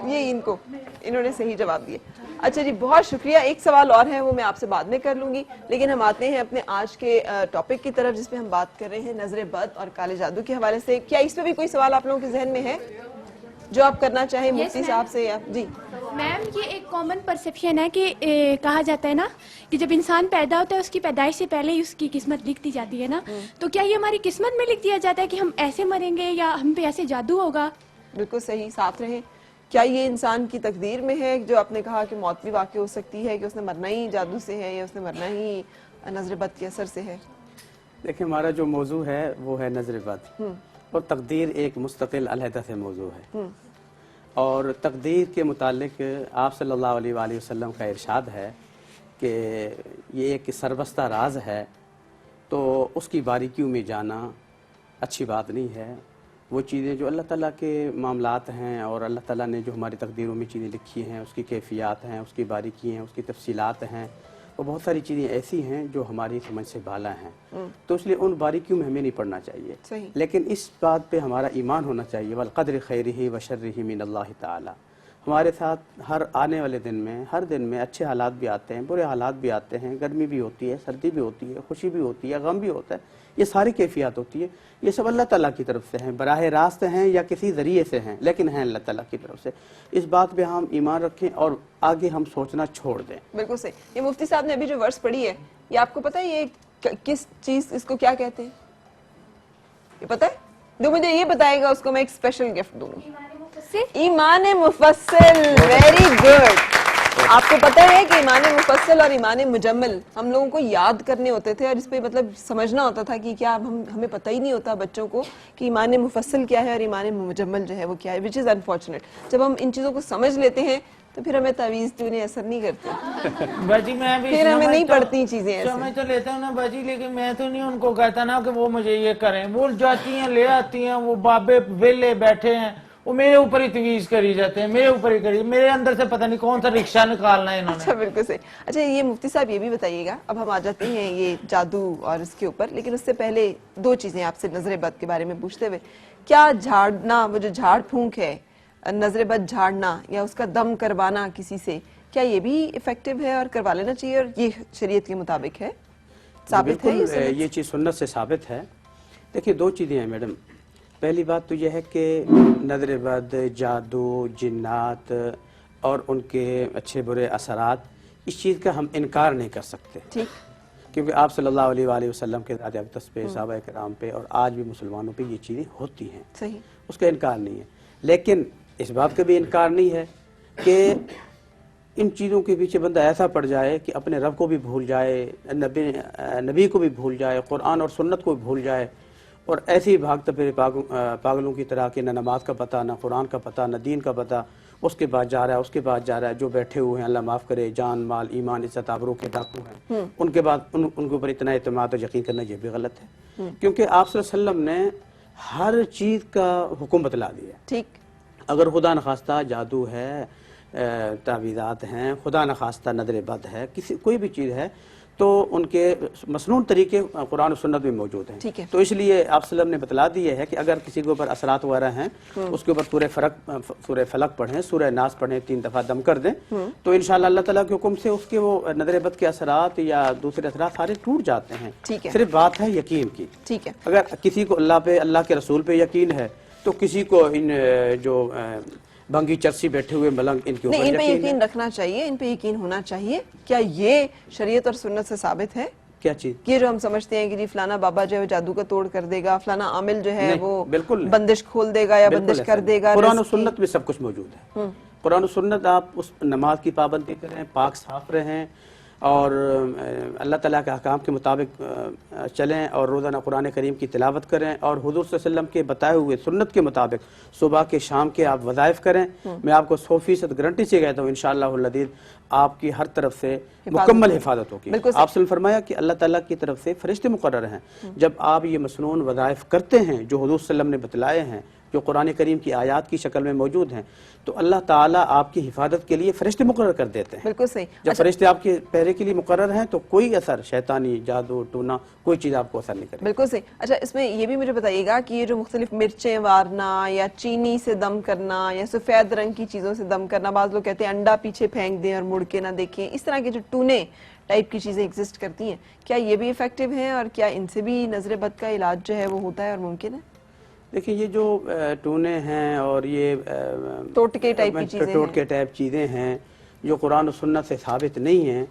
یہ انہوں نے صحیح جواب دیا. اچھا جی بہت شکریہ. ایک سوال اور ہے وہ میں آپ سے بعد میں کر لوں گی، لیکن ہم آتے ہیں اپنے آج کے ٹاپک کی طرف جس پہ ہم بات کر رہے ہیں نظر بد اور کالے جادو کے حوالے سے. کیا اس پہ بھی کوئی سوال آپ لوگوں کے ذہن میں ہے جو آپ کرنا چاہیں مفتی صاحب سے؟ یا جی میم یہ ایک کامن پرسیپشن ہے کہ کہا جاتا ہے نا کہ جب انسان پیدا ہوتا ہے اس کی پیدائش سے پہلے ہی اس کی قسمت لکھ دی جاتی ہے نا، تو کیا یہ ہماری قسمت میں لکھ دیا جاتا ہے کہ ہم ایسے مریں گے یا ہم پہ ایسے جادو ہوگا؟ بالکل صحیح. ساتھ رہیں. کیا یہ انسان کی تقدیر میں ہے جو آپ نے کہا کہ موت بھی واقع ہو سکتی ہے، کہ اس نے مرنا ہی جادو سے ہے یا اس نے مرنا ہی نظر بد کے اثر سے ہے؟ دیکھیں ہمارا جو موضوع ہے وہ ہے نظر بد، اور تقدیر ایک مستقل علیحدہ سے موضوع ہے. اور تقدیر کے متعلق آپ صلی اللہ علیہ وآلہ وسلم کا ارشاد ہے کہ یہ ایک سربستہ راز ہے، تو اس کی باریکیوں میں جانا اچھی بات نہیں ہے. وہ چیزیں جو اللہ تعالیٰ کے معاملات ہیں اور اللہ تعالیٰ نے جو ہماری تقدیروں میں چیزیں لکھی ہیں، اس کی کیفیات ہیں، اس کی باریکی ہیں، اس کی تفصیلات ہیں، اور بہت ساری چیزیں ایسی ہیں جو ہماری سمجھ سے بالا ہیں، تو اس لیے ان باریکیوں میں ہمیں نہیں پڑھنا چاہیے، صحیح۔ لیکن اس بات پہ ہمارا ایمان ہونا چاہیے والقدر خیرہ وشرہ من اللہ تعالی۔ ہمارے ساتھ ہر آنے والے دن میں، ہر دن میں اچھے حالات بھی آتے ہیں، برے حالات بھی آتے ہیں، گرمی بھی ہوتی ہے، سردی بھی ہوتی ہے، خوشی بھی ہوتی ہے، غم بھی ہوتا ہے، یہ ساری کیفیات ہوتی ہے، یہ سب اللہ تعالیٰ کی طرف سے ہیں، براہ راست ہیں یا کسی ذریعے سے ہیں، لیکن ہیں اللہ تعالیٰ کی طرف سے۔ اس بات پہ ہم ایمان رکھیں اور آگے ہم سوچنا چھوڑ دیں۔ بالکل صحیح۔ یہ مفتی صاحب نے ابھی جو ورس پڑھی ہے، یہ آپ کو پتہ ہے یہ کس چیز، اس کو کیا کہتے ہیں؟ یہ پتہ ہے؟ جو مجھے یہ بتائے گا اس کو میں ایک اسپیشل گفٹ دوں گی۔ ایمان مفصل، ویری گڈ۔ آپ کو پتہ ہے کہ ایمان مفصل اور ایمان مجمل ہم لوگوں کو یاد کرنے ہوتے تھے، اور اس پہ مطلب سمجھنا ہوتا تھا کہ کیا ہمیں پتہ ہی نہیں ہوتا بچوں کو کہ ایمان مفصل کیا ہے اور ایمان مجمل جو ہے وہ کیا ہے، وچ از انفارچونیٹ۔ جب ہم ان چیزوں کو سمجھ لیتے ہیں تو پھر ہمیں تعویذ ٹونے اثر نہیں کرتے، باجی میں بھی پھر ہمیں نہیں پڑتی چیزیں ایسے۔ سمجھ تو لیتا ہوں نا باجی، لیکن میں تو نہیں ان کو کہتا نا کہ وہ مجھے یہ کریں، وہ جاتی ہیں لے آتی ہیں، وہ بابے ویلے بیٹھے ہیں، وہ میرے اوپر ہی تویز کری جاتے ہیں، میرے اوپر ہی کری، میرے اندر سے پتہ نہیں کون سا رکشہ نکالنا ہے انہوں نے۔ اچھا بالکل صحیح۔ اچھا یہ مفتی صاحب یہ بھی بتائیے گا، اب ہم آ جاتے ہیں یہ جادو اور اس کے اوپر، لیکن اس سے پہلے دو چیزیں آپ سے نظر بد کے بارے میں پوچھتے ہوئے، کیا جھاڑنا، وہ جو جھاڑ پھونک ہے، نظر بد جھاڑنا یا اس کا دم کروانا کسی سے، کیا یہ بھی افیکٹو ہے اور کروا لینا چاہیے اور یہ شریعت کے مطابق ہے، ثابت ہے بالکل یہ چیز سنت سے ثابت ہے۔ دیکھیے دو چیزیں ہیں میڈم، پہلی بات تو یہ ہے کہ نظر بد، جادو، جنات اور ان کے اچھے برے اثرات، اس چیز کا ہم انکار نہیں کر سکتے، ٹھیک، کیونکہ آپ صلی اللہ علیہ وآلہ وسلم کے ذات اقدس پہ، صحابہ کرام پہ اور آج بھی مسلمانوں پہ یہ چیزیں ہوتی ہیں، صحیح، اس کا انکار نہیں ہے۔ لیکن اس بات کا بھی انکار نہیں ہے کہ ان چیزوں کے پیچھے بندہ ایسا پڑ جائے کہ اپنے رب کو بھی بھول جائے، نبی کو بھی بھول جائے، قرآن اور سنت کو بھی بھول جائے، اور ایسے ہی بھاگتا پھرے پاگلوں کی طرح کہ نہ نماز کا پتہ، نہ قرآن کا پتہ، نہ دین کا پتہ، اس کے بعد جا رہا ہے، اس کے بعد جا رہا ہے، جو بیٹھے ہوئے ہیں اللہ معاف کرے، جان مال ایمان عزت آبرو کے ڈاکو ہیں، ان کے بعد ان کے اوپر اتنا اعتماد اور یقین کرنا یہ بھی غلط ہے، کیونکہ آپ صلی اللہ علیہ وسلم نے ہر چیز کا حکم بتلا دیا۔ ٹھیک، اگر خدا نخواستہ جادو ہے، تعویذات ہیں، خدا نخواستہ نظر بد ہے، کوئی بھی چیز ہے، تو ان کے مسنون طریقے قرآن و سنت میں موجود ہیں۔ ٹھیک ہے، تو اس لیے آپ صلی اللہ علیہ وسلم نے بتلا دیا ہے کہ اگر کسی کے اوپر اثرات وغیرہ ہیں، اس کے اوپر سورہ فلق پڑھیں، سورہ ناس پڑھیں، 3 دفعہ دم کر دیں، تو انشاءاللہ اللہ تعالیٰ کے حکم سے اس کے وہ نظر بد کے اثرات یا دوسرے اثرات سارے ٹوٹ جاتے ہیں۔ ٹھیک ہے، صرف بات ہے یقین کی۔ ٹھیک ہے، اگر کسی کو اللہ پہ، اللہ کے رسول پہ یقین ہے، تو کسی کو ان جو بھنگی چرسی بیٹھے ہوئے ملنگ ان کے نہیں، اوپر ان پہ یقین ہے۔ یقین رکھنا چاہیے، ان پہ یقین ہونا چاہیے۔ کیا یہ شریعت اور سنت سے ثابت ہے؟ کیا چیز؟ یہ جو ہم سمجھتے ہیں کہ جی فلانا بابا جو ہے جادو کا توڑ کر دے گا، فلانا عامل جو ہے نہیں، وہ بالکل نہیں، بندش کھول دے گا یا بالکل بندش ایسا کر نہیں۔ دے گا، قرآن و رزق کی- سنت میں سب کچھ موجود ہے۔ قرآن و سنت، آپ اس نماز کی پابندی کریں، پاک صاف رہیں اور اللہ تعالیٰ کے احکام کے مطابق چلیں اور روزانہ قرآن کریم کی تلاوت کریں اور حضور صلی اللہ علیہ وسلم کے بتائے ہوئے سنت کے مطابق صبح کے شام کے آپ وظائف کریں۔ میں آپ کو 100% گارنٹی سے کہتا ہوں انشاءاللہ العزیز آپ کی ہر طرف سے مکمل حفاظت ہوگی۔ بالکل آپ سے فرمایا کہ اللہ تعالیٰ کی طرف سے فرشتے مقرر ہیں، جب آپ یہ مسنون وظائف کرتے ہیں جو حضور صلی اللہ علیہ وسلم نے بتلائے ہیں، جو قرآن کریم کی آیات کی شکل میں موجود ہیں، تو اللہ تعالیٰ آپ کی حفاظت کے لیے فرشتے مقرر کر دیتے ہیں۔ بالکل صحیح۔ جب فرشتے آپ کے پہرے کے لیے مقرر ہیں تو کوئی اثر، شیطانی جادو ٹونا، کوئی چیز آپ کو اثر نہیں کرے۔ بالکل صحیح۔ اچھا اس میں یہ بھی مجھے بتائیے گا کہ یہ جو مختلف مرچیں وارنا یا چینی سے دم کرنا یا سفید رنگ کی چیزوں سے دم کرنا، بعض لوگ کہتے ہیں انڈا پیچھے پھینک دیں اور مڑ کے نہ دیکھیں، اس طرح کے جو ٹونے ٹائپ کی چیزیں ایگزسٹ کرتی ہیں، کیا یہ بھی افیکٹو ہیں اور کیا ان سے بھی نظر بد کا علاج جو ہے وہ ہوتا ہے اور ممکن ہے؟ دیکھیں یہ جو ٹونے ہیں اور یہ ٹوٹکے ٹائپ کی چیزیں ہیں، ٹوٹکے ٹائپ چیزیں ہیں جو قرآن و سنت سے ثابت نہیں ہیں،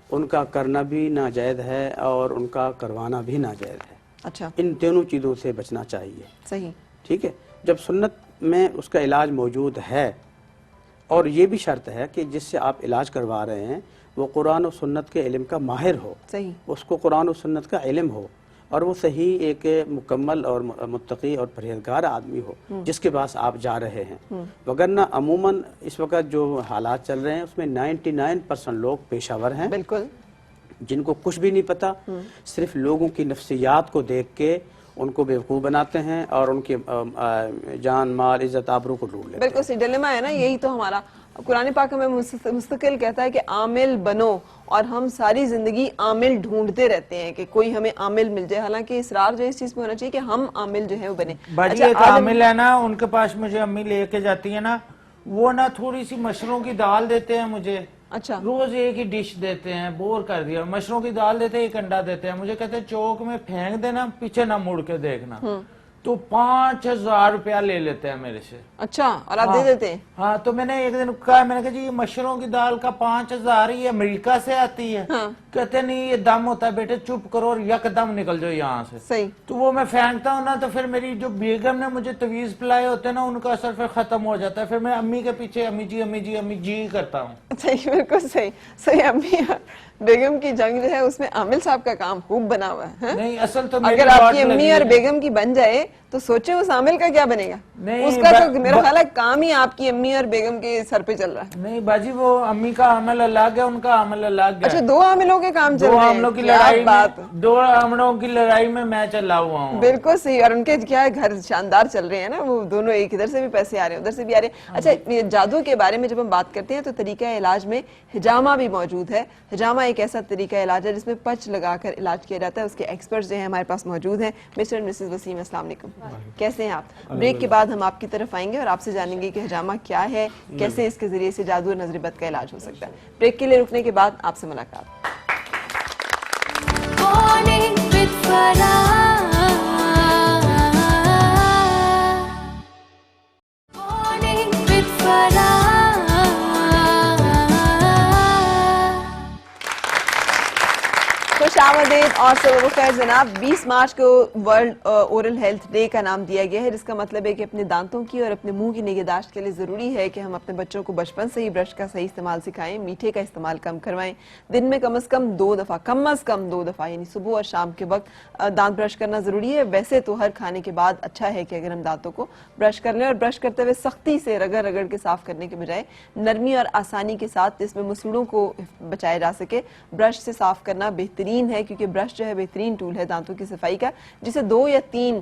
ان کا کرنا بھی ناجائز ہے اور ان کا کروانا بھی ناجائز ہے۔ اچھا ان دونوں چیزوں سے بچنا چاہیے، صحیح، ٹھیک ہے۔ جب سنت میں اس کا علاج موجود ہے، اور یہ بھی شرط ہے کہ جس سے آپ علاج کروا رہے ہیں وہ قرآن و سنت کے علم کا ماہر ہو، صحیح، اس کو قرآن و سنت کا علم ہو اور وہ صحیح ایک مکمل اور متقی اور پرہیزگار آدمی ہو جس کے پاس آپ جا رہے ہیں۔ وگرنہ عموماً اس وقت جو حالات چل رہے ہیں اس میں 99% لوگ پیشہ ور ہیں، بالکل، جن کو کچھ بھی نہیں پتا، صرف لوگوں کی نفسیات کو دیکھ کے ان کو بیوقوف بناتے ہیں اور ان کی جان مال عزت آبرو کو لوٹ لیتے ہیں. بالکل صحیح ڈیلیما ہے نا, یہی تو ہمارا قرآن پاک ہمیں مستقل کہتا ہے کہ عامل بنو, اور ہم ساری زندگی عامل ڈھونڈتے رہتے ہیں کہ کوئی ہمیں عامل مل جائے, حالانکہ اصرار جو اس چیز پہ ہونا چاہیے کہ ہم عامل جو ہے وہ بنے. باجی ایک عامل ہے نا, ان کے پاس مجھے امی لے کے جاتی ہے نا, وہ نا تھوڑی سی مشروم کی دال دیتے ہیں مجھے, اچھا روز ایک ہی ڈش دیتے ہیں, بور کر دیا. مشروم کی دال دیتے ہیں, ایک انڈا دیتے ہیں, مجھے کہتے ہیں چوک میں پھینک دینا, پیچھے نہ مڑ کے دیکھنا. تو 5,000 روپیہ لے لیتے ہیں میرے سے. اچھا, اور آپ دے دیتے ہیں؟ ہاں, تو میں نے ایک دن کہا, میں نے کہا جی یہ مشروم کی دال کا 5,000 یہ امریکہ سے آتی ہے. کہتے نہیں یہ دم ہوتا ہے بیٹے, چپ کرو اور یک دم نکل جاؤ یہاں سے. صحیح. تو وہ میں پھینکتا ہوں نا, تو پھر میری جو بیگم نے مجھے تویز پلائے ہوتے ہیں نا, ان کا اثر پھر ختم ہو جاتا ہے. پھر میں امی کے پیچھے امی جی امی جی امی جی کرتا ہوں. صحیح, بالکل صحیح. صحیح, امی بیگم کی جنگ جو ہے اس میں عامل صاحب کا کام خوب بنا ہوا ہے. نہیں اصل تو اگر آپ کی امی اور بیگم کی بن جائے تو سوچے اس عامل کا کیا بنے گا. اس کا تو میرا خیال ہے کام ہی آپ کی امی اور بیگم کے سر پہ چل رہا ہے. نہیں باجی, وہ امی کا عمل الگ ہے, ان کا عمل الگ ہے. اچھا, دو عاملوں کے کام چل دو رہے ہیں. عاملوں کی لڑائی میں, دو عاملوں کی لڑائی میں میں چلا ہوا ہوں. بالکل صحیح. اور ان کے کیا ہے, گھر شاندار چل رہے ہیں نا, وہ دونوں ایک ادھر سے بھی پیسے آ رہے ہیں ادھر سے بھی آ رہے ہیں. اچھا, جادو کے بارے میں جب ہم بات کرتے ہیں تو طریقہ علاج میں حجامہ بھی موجود ہے. حجامہ ایک ایسا طریقہ علاج ہے جس میں پچ لگا کر علاج کیا جاتا ہے. اس کے ایکسپرٹس جو ہیں ہمارے پاس موجود ہیں. مسٹر اینڈ مسز وسیم, السلام علیکم, کیسے ہیں آپ؟ بریک کے بعد ہم آپ کی طرف آئیں گے اور آپ سے جانیں گے کہ حجامہ کیا ہے, کیسے اس کے ذریعے سے جادو اور نظر بد کا علاج ہو سکتا ہے. بریک کے لیے رکنے کے بعد آپ سے ملاقات. خوش آمدید اور سبب خیر جناب. 20 مارچ کو ورلڈ اورل ہیلتھ ڈے کا نام دیا گیا ہے, جس کا مطلب ہے کہ اپنے دانتوں کی اور اپنے منہ کی نگہداشت کے لیے ضروری ہے کہ ہم اپنے بچوں کو بچپن سے ہی برش کا صحیح استعمال سکھائیں, میٹھے کا استعمال کم کروائیں, دن میں کم از کم 2 دفعہ یعنی صبح اور شام کے وقت دانت برش کرنا ضروری ہے. ویسے تو ہر کھانے کے بعد اچھا ہے کہ اگر ہم دانتوں کو برش کر لیں, اور برش کرتے ہوئے سختی سے رگڑ رگڑ کے صاف کرنے کے بجائے نرمی اور آسانی کے ساتھ, جس میں مسوڑوں کو بچایا جا سکے, برش سے صاف کرنا بہترین ہے, کیونکہ برش جو ہے بہترین ٹول ہے دانتوں کی صفائی کا, جسے 2 یا 3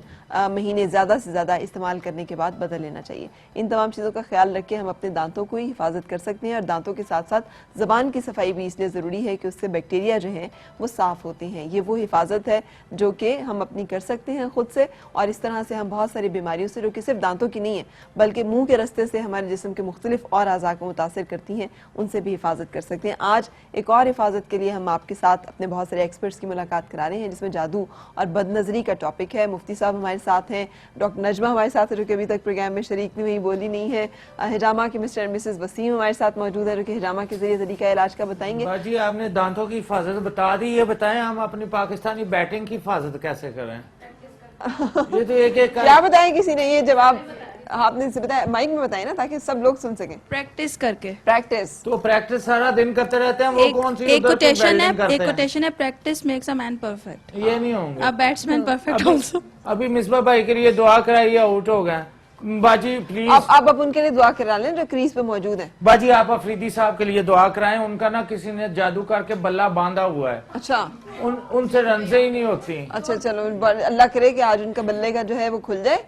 مہینے زیادہ سے زیادہ استعمال کرنے کے بعد بدل لینا چاہیے. ان تمام چیزوں کا خیال رکھ کے ہم اپنے دانتوں کو ہی حفاظت کر سکتے ہیں, اور دانتوں کے ساتھ ساتھ زبان کی صفائی بھی اس لیے ضروری ہے کہ اس سے بیکٹیریا جو ہیں وہ صاف ہوتے ہیں. یہ وہ حفاظت ہے جو کہ ہم اپنی کر سکتے ہیں خود سے, اور اس طرح سے ہم بہت ساری بیماریوں سے, جو کہ صرف دانتوں کی نہیں ہے بلکہ منہ کے رستے سے ہمارے جسم کے مختلف اور اعضاء کو متاثر کرتی ہیں, ان سے بھی حفاظت کر سکتے ہیں. آج ایک اور حفاظت کے لیے ہم آپ کے ساتھ اپنے بہت سارے ایکسپرٹس کی ملاقات کرا رہے ہیں, جس میں جادو اور بد نظری کا ٹاپک ہے. مفتی صاحب ہمارے ساتھ ہیں, ڈاکٹر نجمہ ہمارے ساتھ ہے جو کہ ابھی تک پروگرام میں شریک نہیں ہوئی, بولی نہیں ہے. حجامہ کے مسٹر اینڈ مسز وسیم ہمارے ساتھ موجود ہے جو کہ حجامہ کے ذریعے طریقہ علاج کا بتائیں گے. باجی آپ نے دانتوں کی حفاظت بتا دی, یہ بتائیں ہم اپنی پاکستانی بیٹنگ کی حفاظت کیسے کریں؟ یہ تو ایک کیا بتائیں, کسی نے یہ جواب آپ نے بتایا, مائک میں بتائیں نا تاکہ سب لوگ سن سکیں. پریکٹس کر کے, پریکٹس. تو پریکٹس سارا دن کرتے رہتے ہیں, وہ کون سی ایک کوٹیشن ہے practice makes a man perfect. یہ نہیں ہوں گے اب بیٹسمین پرفیکٹ آلسو. ابھی مصباح بھائی کے لیے دعا کرائی, آؤٹ ہو گئے. باجی پلیز آپ ان کے لیے دعا کرا لیں جو کریز پہ موجود ہیں. باجی آپ افریدی صاحب کے لیے دعا کرائیں, ان کا نا کسی نے جادو کر کے بلہ باندھا ہوا ہے. اچھا, ان سے رنزیں ہی نہیں ہوتی. اچھا چلو, اللہ کرے کہ آج ان کا بلے کا جو ہے وہ کھل جائے,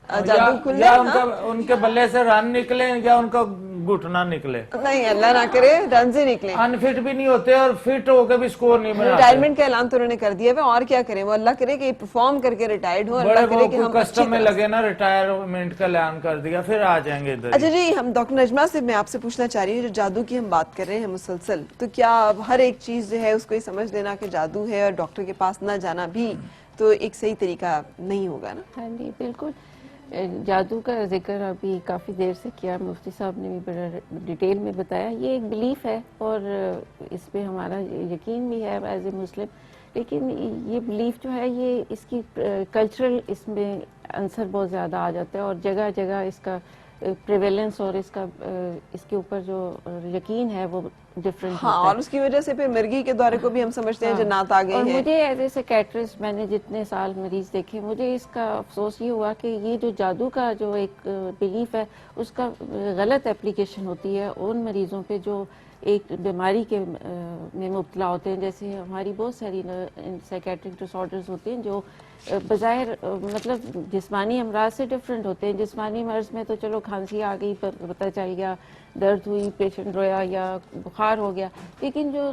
جادو کھل یا جائے. ان کے بلے سے رن نکلے یا ان کا گھٹنا نکلے. نہیں, اللہ نہ کرے رن سے نکلے. انفٹ بھی نہیں ہوتے اور فٹ ہو کے بھی سکور نہیں بناتے. ریٹائرمنٹ کا اعلان تو انہوں نے کر دیا ہے, اور کیا کریں, وہ اللہ کرے کہ پرفارم کر کے ریٹائرڈ ہو. اللہ کرے کہ ہم کسٹم میں لگے نا, ریٹائرمنٹ کا اعلان کر دیا, پھر آ جائیں گے ادھر. اچھا جی, ہم ڈاکٹر نجمہ سے میں آپ سے پوچھنا چاہ رہی ہوں, جو جادو کی ہم بات کر رہے ہیں مسلسل, تو کیا ہر ایک چیز جو ہے اس کو یہ سمجھ لینا کہ جادو ہے اور ڈاکٹر کے پاس نہ جانا بھی تو ایک صحیح طریقہ نہیں ہوگا نا؟ ہاں جی بالکل. جادو کا ذکر ابھی کافی دیر سے کیا, مفتی صاحب نے بھی بڑا ڈیٹیل میں بتایا. یہ ایک بلیف ہے اور اس پہ ہمارا یقین بھی ہے ایز اے مسلم, لیکن یہ بلیف جو ہے یہ اس کی کلچرل اس میں عنصر بہت زیادہ آ جاتا ہے, اور جگہ جگہ اس کا پریویلنس اور اس کے اوپر جو یقین ہے وہ ڈفرینٹ. ہاں, اور اس کی وجہ سے پھر مرگی کے دورے کو بھی ہم سمجھتے ہیں جنات آ گئے ہیں. اور مجھے ایز اے سیکیٹرسٹ, میں نے جتنے سال مریض دیکھے, مجھے اس کا افسوس یہ ہوا کہ یہ جو جادو کا جو ایک بلیف ہے اس کا غلط اپلیکیشن ہوتی ہے ان مریضوں پہ جو ایک بیماری کے میں مبتلا ہوتے ہیں. جیسے ہماری بہت ساری سائیکیٹرک ڈس آرڈرز ہوتے ہیں جو بظاہر مطلب جسمانی امراض سے ڈفرینٹ ہوتے ہیں. جسمانی مرض میں تو چلو کھانسی آ گئی پتہ چل گیا, درد ہوئی پیشنٹ رویا یا بخار ہو گیا, لیکن جو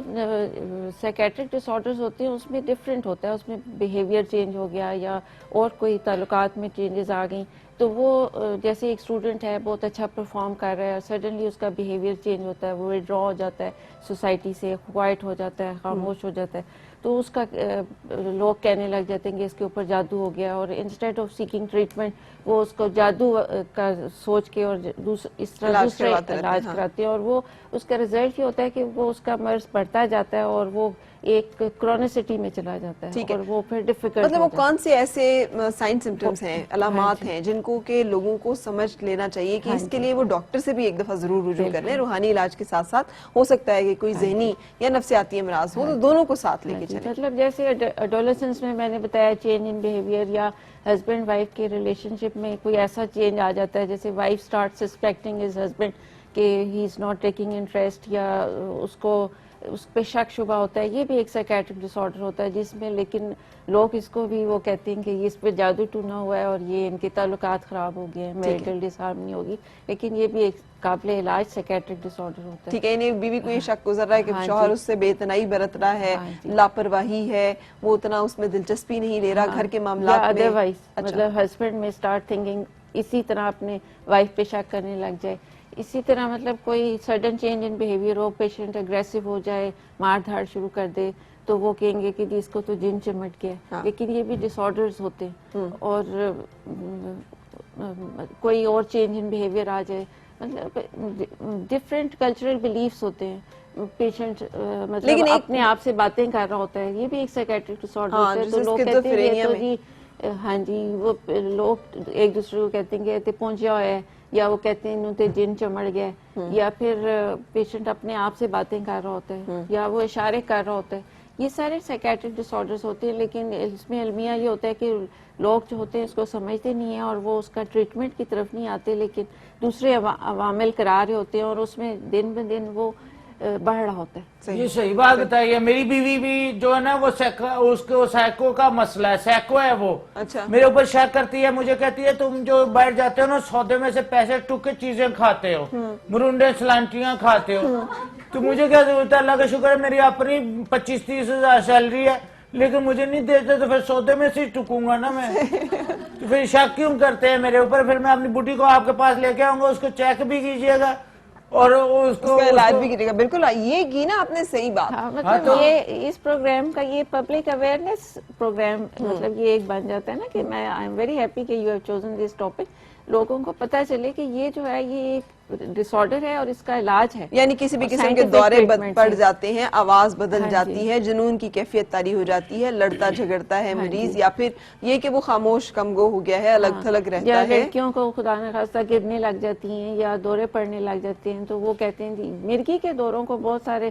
سائیکیٹرک ڈس آرڈرز ہوتے ہیں اس میں ڈفرینٹ ہوتا ہے. اس میں بیہیویئر چینج ہو گیا یا اور کوئی تعلقات میں چینجز آ گئیں, تو وہ جیسے ایک اسٹوڈنٹ ہے بہت اچھا پرفارم کر رہا ہے, سڈنلی اس کا بیہیویئر چینج ہوتا ہے, وہ وڈرا ہو جاتا ہے سوسائٹی سے, کوائٹ ہو جاتا ہے, خاموش ہو جاتا ہے, تو اس کا لوگ کہنے لگ جاتے ہیں کہ اس کے اوپر جادو ہو گیا, اور انسٹیڈ آف سیکنگ ٹریٹمنٹ وہ اس کو جادو کا سوچ کے اور اس طرح دوسرے علاج کراتے ہیں, اور وہ اس کا رزلٹ یہ ہوتا ہے کہ وہ اس کا مرض بڑھتا جاتا ہے اور وہ ایک کرونیسٹی میں چلا جاتا ہے, اور وہ پھر ڈیفیکلٹ. مطلب وہ کون سے ایسے سائن سمپٹمس ہیں, علامات ہیں جن کو کہ لوگوں کو سمجھ لینا چاہیے کہ اس کے لیے وہ ڈاکٹر سے بھی ایک دفعہ ضرور رجوع کر لیں, روحانی علاج کے ساتھ ساتھ ہو سکتا ہے کہ کوئی ذہنی یا نفسیاتی امراض ہو, تو دونوں کو ساتھ لے کے چلیں. مطلب جیسے ایڈولسنس میں نے بتایا چینج ان بیہیویئر, یا ہسبینڈ وائف کے ریلیشن شپ میں کوئی ایسا چینج آ جاتا ہے جیسے وائف اسٹارٹ سسپیکٹنگ ہز ہسبینڈ کہ ہی از ناٹ ٹیکنگ انٹرسٹ, یا اس پہ شک شبہ ہوتا ہے. یہ بھی ایک سائیکیٹرک ڈس آرڈر ہوتا ہے جس میں لیکن لوگ اس کو بھی وہ کہتے ہیں کہ یہ اس پہ جادو ٹونا ہوا ہے اور یہ ان کے تعلقات خراب ہو گئے ہیں, میریٹل ڈس ہارمنی ہوگی, لیکن یہ بھی ایک قابل علاج سائیکیٹرک ڈس آرڈر ہوتا ہے. ٹھیک ہے, یعنی بیوی کو یہ شک گزر رہا ہے کہ شوہر اس سے بے اتنائی برت رہا ہے, لاپرواہی ہے, وہ اتنا اس میں دلچسپی نہیں لے رہا گھر کے معاملات میں, ادروائز مطلب ہسبینڈ میں اسٹارٹ تھنکنگ اسی طرح اپنے وائف پہ شک کرنے لگ جائے. اسی طرح مطلب کوئی سڈن چینج ان بیہیویئر ہو, پیشنٹ اگریسو ہو جائے, مار دھاڑ شروع کر دے, تو وہ کہیں گے کہ جی اس کو تو جن چمٹ گیا. لیکن یہ بھی ڈس آرڈرز ہوتے ہیں. اور کوئی اور چینج ان بیہیویئر آ جائے, مطلب ڈفرینٹ کلچرل بلیفس ہوتے ہیں. پیشنٹ مطلب اپنے آپ سے باتیں کر رہا ہوتا ہے, یہ بھی ایک سائیکیٹرک ڈس آرڈر ہوتا ہے. تو لوگ کہتے ہیں یہ تو جی ہاں جی, وہ لوگ ایک دوسرے کو کہتے ہیں کہ تے پہنچیا ہوا ہے, یا وہ کہتے ہیں انہوں تے جن چمڑ گیا, یا پھر پیشنٹ اپنے آپ سے باتیں کر رہا ہوتا ہے, یا وہ اشارے کر رہا ہوتا ہے. یہ سارے سائیکیٹرک ڈس آرڈرز ہوتے ہیں, لیکن اس میں المیہ یہ ہوتا ہے کہ لوگ جو ہوتے ہیں اس کو سمجھتے نہیں ہیں اور وہ اس کا ٹریٹمنٹ کی طرف نہیں آتے, لیکن دوسرے عوامل کرا رہے ہوتے ہیں اور اس میں دن بہ دن وہ بڑھ رہا ہوتا ہے. یہ صحیح بات بتائی ہے. میری بیوی بھی جو ہے نا وہ اس کو سائیکو کا مسئلہ ہے, سائیکو ہے وہ. میرے اوپر شک کرتی ہے, مجھے کہتی ہے تم جو بیٹھ جاتے ہو نا سودے میں سے پیسے ٹک کے چیزیں کھاتے ہو, مرونڈے سلانٹیاں کھاتے ہو, تو مجھے کیا ضرورت ہے, اللہ کا شکر ہے میری اپنی 25-30 ہزار سیلری ہے, لیکن مجھے نہیں دیتے تو پھر سودے میں سے ٹکوں گا نا میں. تو پھر شک کیوں کرتے ہیں میرے اوپر؟ پھر میں اپنی بوٹی کو آپ کے پاس لے کے آؤں گا, اس کو چیک بھی کیجئے گا اور اس کو علاج بھی کیجیے گا. بالکل یہ کی نا آپ نے صحیح بات. مطلب یہ اس پروگرام کا یہ پبلک اویئرنیس پروگرام مطلب یہ ایک بن جاتا ہے نا کہ میں آئی ایم ویری ہیپی کہ you have chosen this topic. لوگوں کو پتہ چلے کہ یہ جو ہے یہ ایک ڈس آرڈر ہے اور اس کا علاج ہے. یعنی کسی بھی قسم کے دورے پڑ جاتے ہیں, آواز بدل جاتی ہے, جنون کی کیفیت طاری ہو جاتی ہے, لڑتا جھگڑتا ہے مریض, یا پھر یہ کہ وہ خاموش کم گو ہو گیا ہے, الگ تھلگ رہتا ہے. لڑکیوں کو خدا نخواستہ گرنے لگ جاتی ہیں یا دورے پڑنے لگ جاتے ہیں, تو وہ کہتے ہیں مرگی کے دوروں کو بہت سارے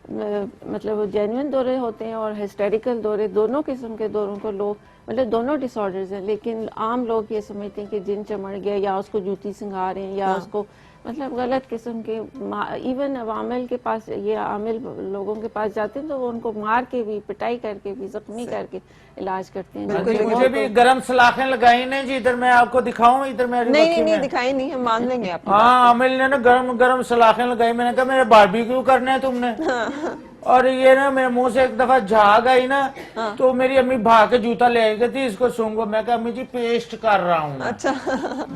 مطلب جینوئن دورے ہوتے ہیں اور ہسٹیریکل دورے, دونوں قسم کے دوروں کو لوگ مطلب دونوں ڈس آرڈرز ہیں. لیکن عام لوگ یہ سمجھتے ہیں کہ جن چمڑ گیا, یا اس کو جوتی سنگھا رہے ہیں, یا اس کو مطلب غلط قسم کے. ایون عوامل کے پاس یہ عامل لوگوں کے پاس جاتے ہیں تو وہ ان کو مار کے بھی, پٹائی کر کے بھی, زخمی کر کے علاج کرتے ہیں. مجھے بھی گرم سلاخیں لگائی نہیں جی, ادھر میں آپ کو دکھاؤں, ادھر میری نہیں دکھائی نہیں, ہم مان لیں گے آپ. ہاں عامل نے نا گرم سلاخیں لگائی, میں نے کہا میرے باربیکیو کرنے ہیں تم نے, اور یہ نا میرے منہ سے ایک دفعہ جھاگ آئی نا, تو میری امی بھاگ کے جوتا لے گئی تھی اس کو سونگو, میں کہا امی جی پیسٹ کر رہا ہوں. اچھا,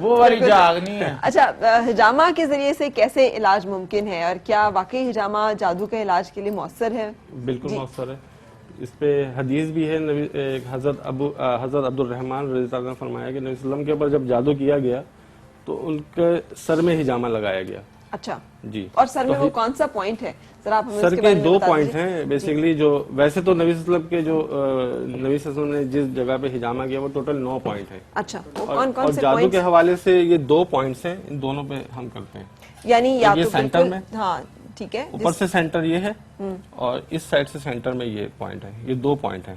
وہ والی جھاگ نہیں ہے. اچھا, حجامہ کے ذریعے سے کیسے علاج ممکن ہے, اور کیا واقعی حجامہ جادو کے علاج کے لیے مؤثر ہے؟ بالکل مؤثر ہے. اس پہ حدیث بھی ہے, حضرت عبد الرحمن رضی اللہ عنہ نے فرمایا کہ نبی صلی اللہ علیہ وسلم کے اوپر جب جادو کیا گیا تو ان کے سر میں حجامہ لگایا گیا. اچھا جی, اور سر میں وہ کون سا پوائنٹ ہے ذرا آپ ہمیں سر کے 2 پوائنٹ ہیں بیسیکلی. جو ویسے تو نبی صلی اللہ علیہ وسلم کے جو نبی صلی اللہ علیہ وسلم نے جس جگہ پہ حجامہ کیا وہ ٹوٹل 9 پوائنٹ ہیں. اچھا, کون اور سے جادو کے حوالے سے یہ 2 پوائنٹس ہیں, ان دونوں پہ ہم کرتے ہیں. یعنی یا یہ تو سینٹر میں, ہاں ٹھیک ہے, اوپر سے سینٹر یہ ہے اور اس سائڈ سے سینٹر میں یہ پوائنٹ ہے. یہ 2 پوائنٹ ہیں.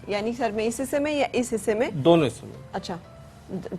یعنی سر میں اس حصے میں یا اس حصے میں؟ دونوں حصوں میں. اچھا,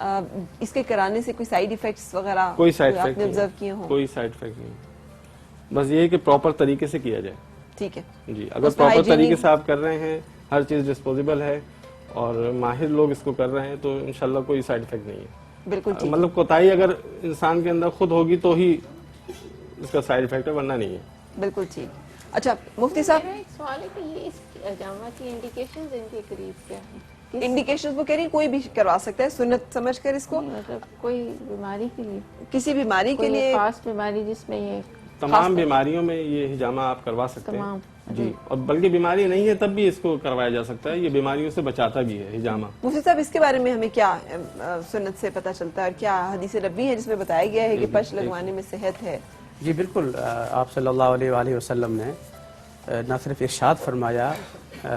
اس کے کرانے سے کوئی سائیڈ ایفیکٹس وغیرہ کوئی سائڈ افیکٹ آپ نے آبزرو کیے ہوں؟ کوئی سائڈ افیکٹ نہیں، بس یہ ہے کہ پراپر طریقے سے کیا جائے. ٹھیک ہے جی اگر پراپر طریقے سے آپ کر رہے ہیں، ہر چیز ڈسپوزیبل ہے اور ماہر لوگ اس کو کر رہے ہیں تو انشاءاللہ کوئی سائڈ افیکٹ نہیں ہے. بالکل ٹھیک. مطلب کوتاہی اگر انسان کے اندر خود ہوگی تو ہی اس کا سائڈ افیکٹ ہے، ورنہ نہیں ہے. بالکل ٹھیک. اچھا مفتی صاحب، میرا ایک سوال ہے کہ یہ اس حجامہ کی انڈیکیشنز ان کے قریب کیا ہیں؟ انڈیکیشن وہ کہہ رہی ہیں کوئی بھی کروا سکتا ہے سنت سمجھ کر اس کو، مطلب کوئی بیماری کے لیے، کسی بیماری کے لیے، خاص بیماری جس میں یہ تمام بیماریوں میں یہ حجامہ آپ کروا سکتے ہیں. تمام جی، اور بلکہ بیماری نہیں ہے تب بھی اس کو کروایا جا سکتا ہے. یہ بیماریوں سے بچاتا بھی ہے حجامہ. مفتی صاحب اس کے بارے میں ہمیں کیا سنت سے پتہ چلتا ہے اور کیا حدیث نبوی ہے جس میں بتایا گیا ہے کہ پش لگوانے میں صحت ہے؟ جی بالکل، آپ صلی اللہ علیہ وآلہ وسلم نے نہ صرف ارشاد فرمایا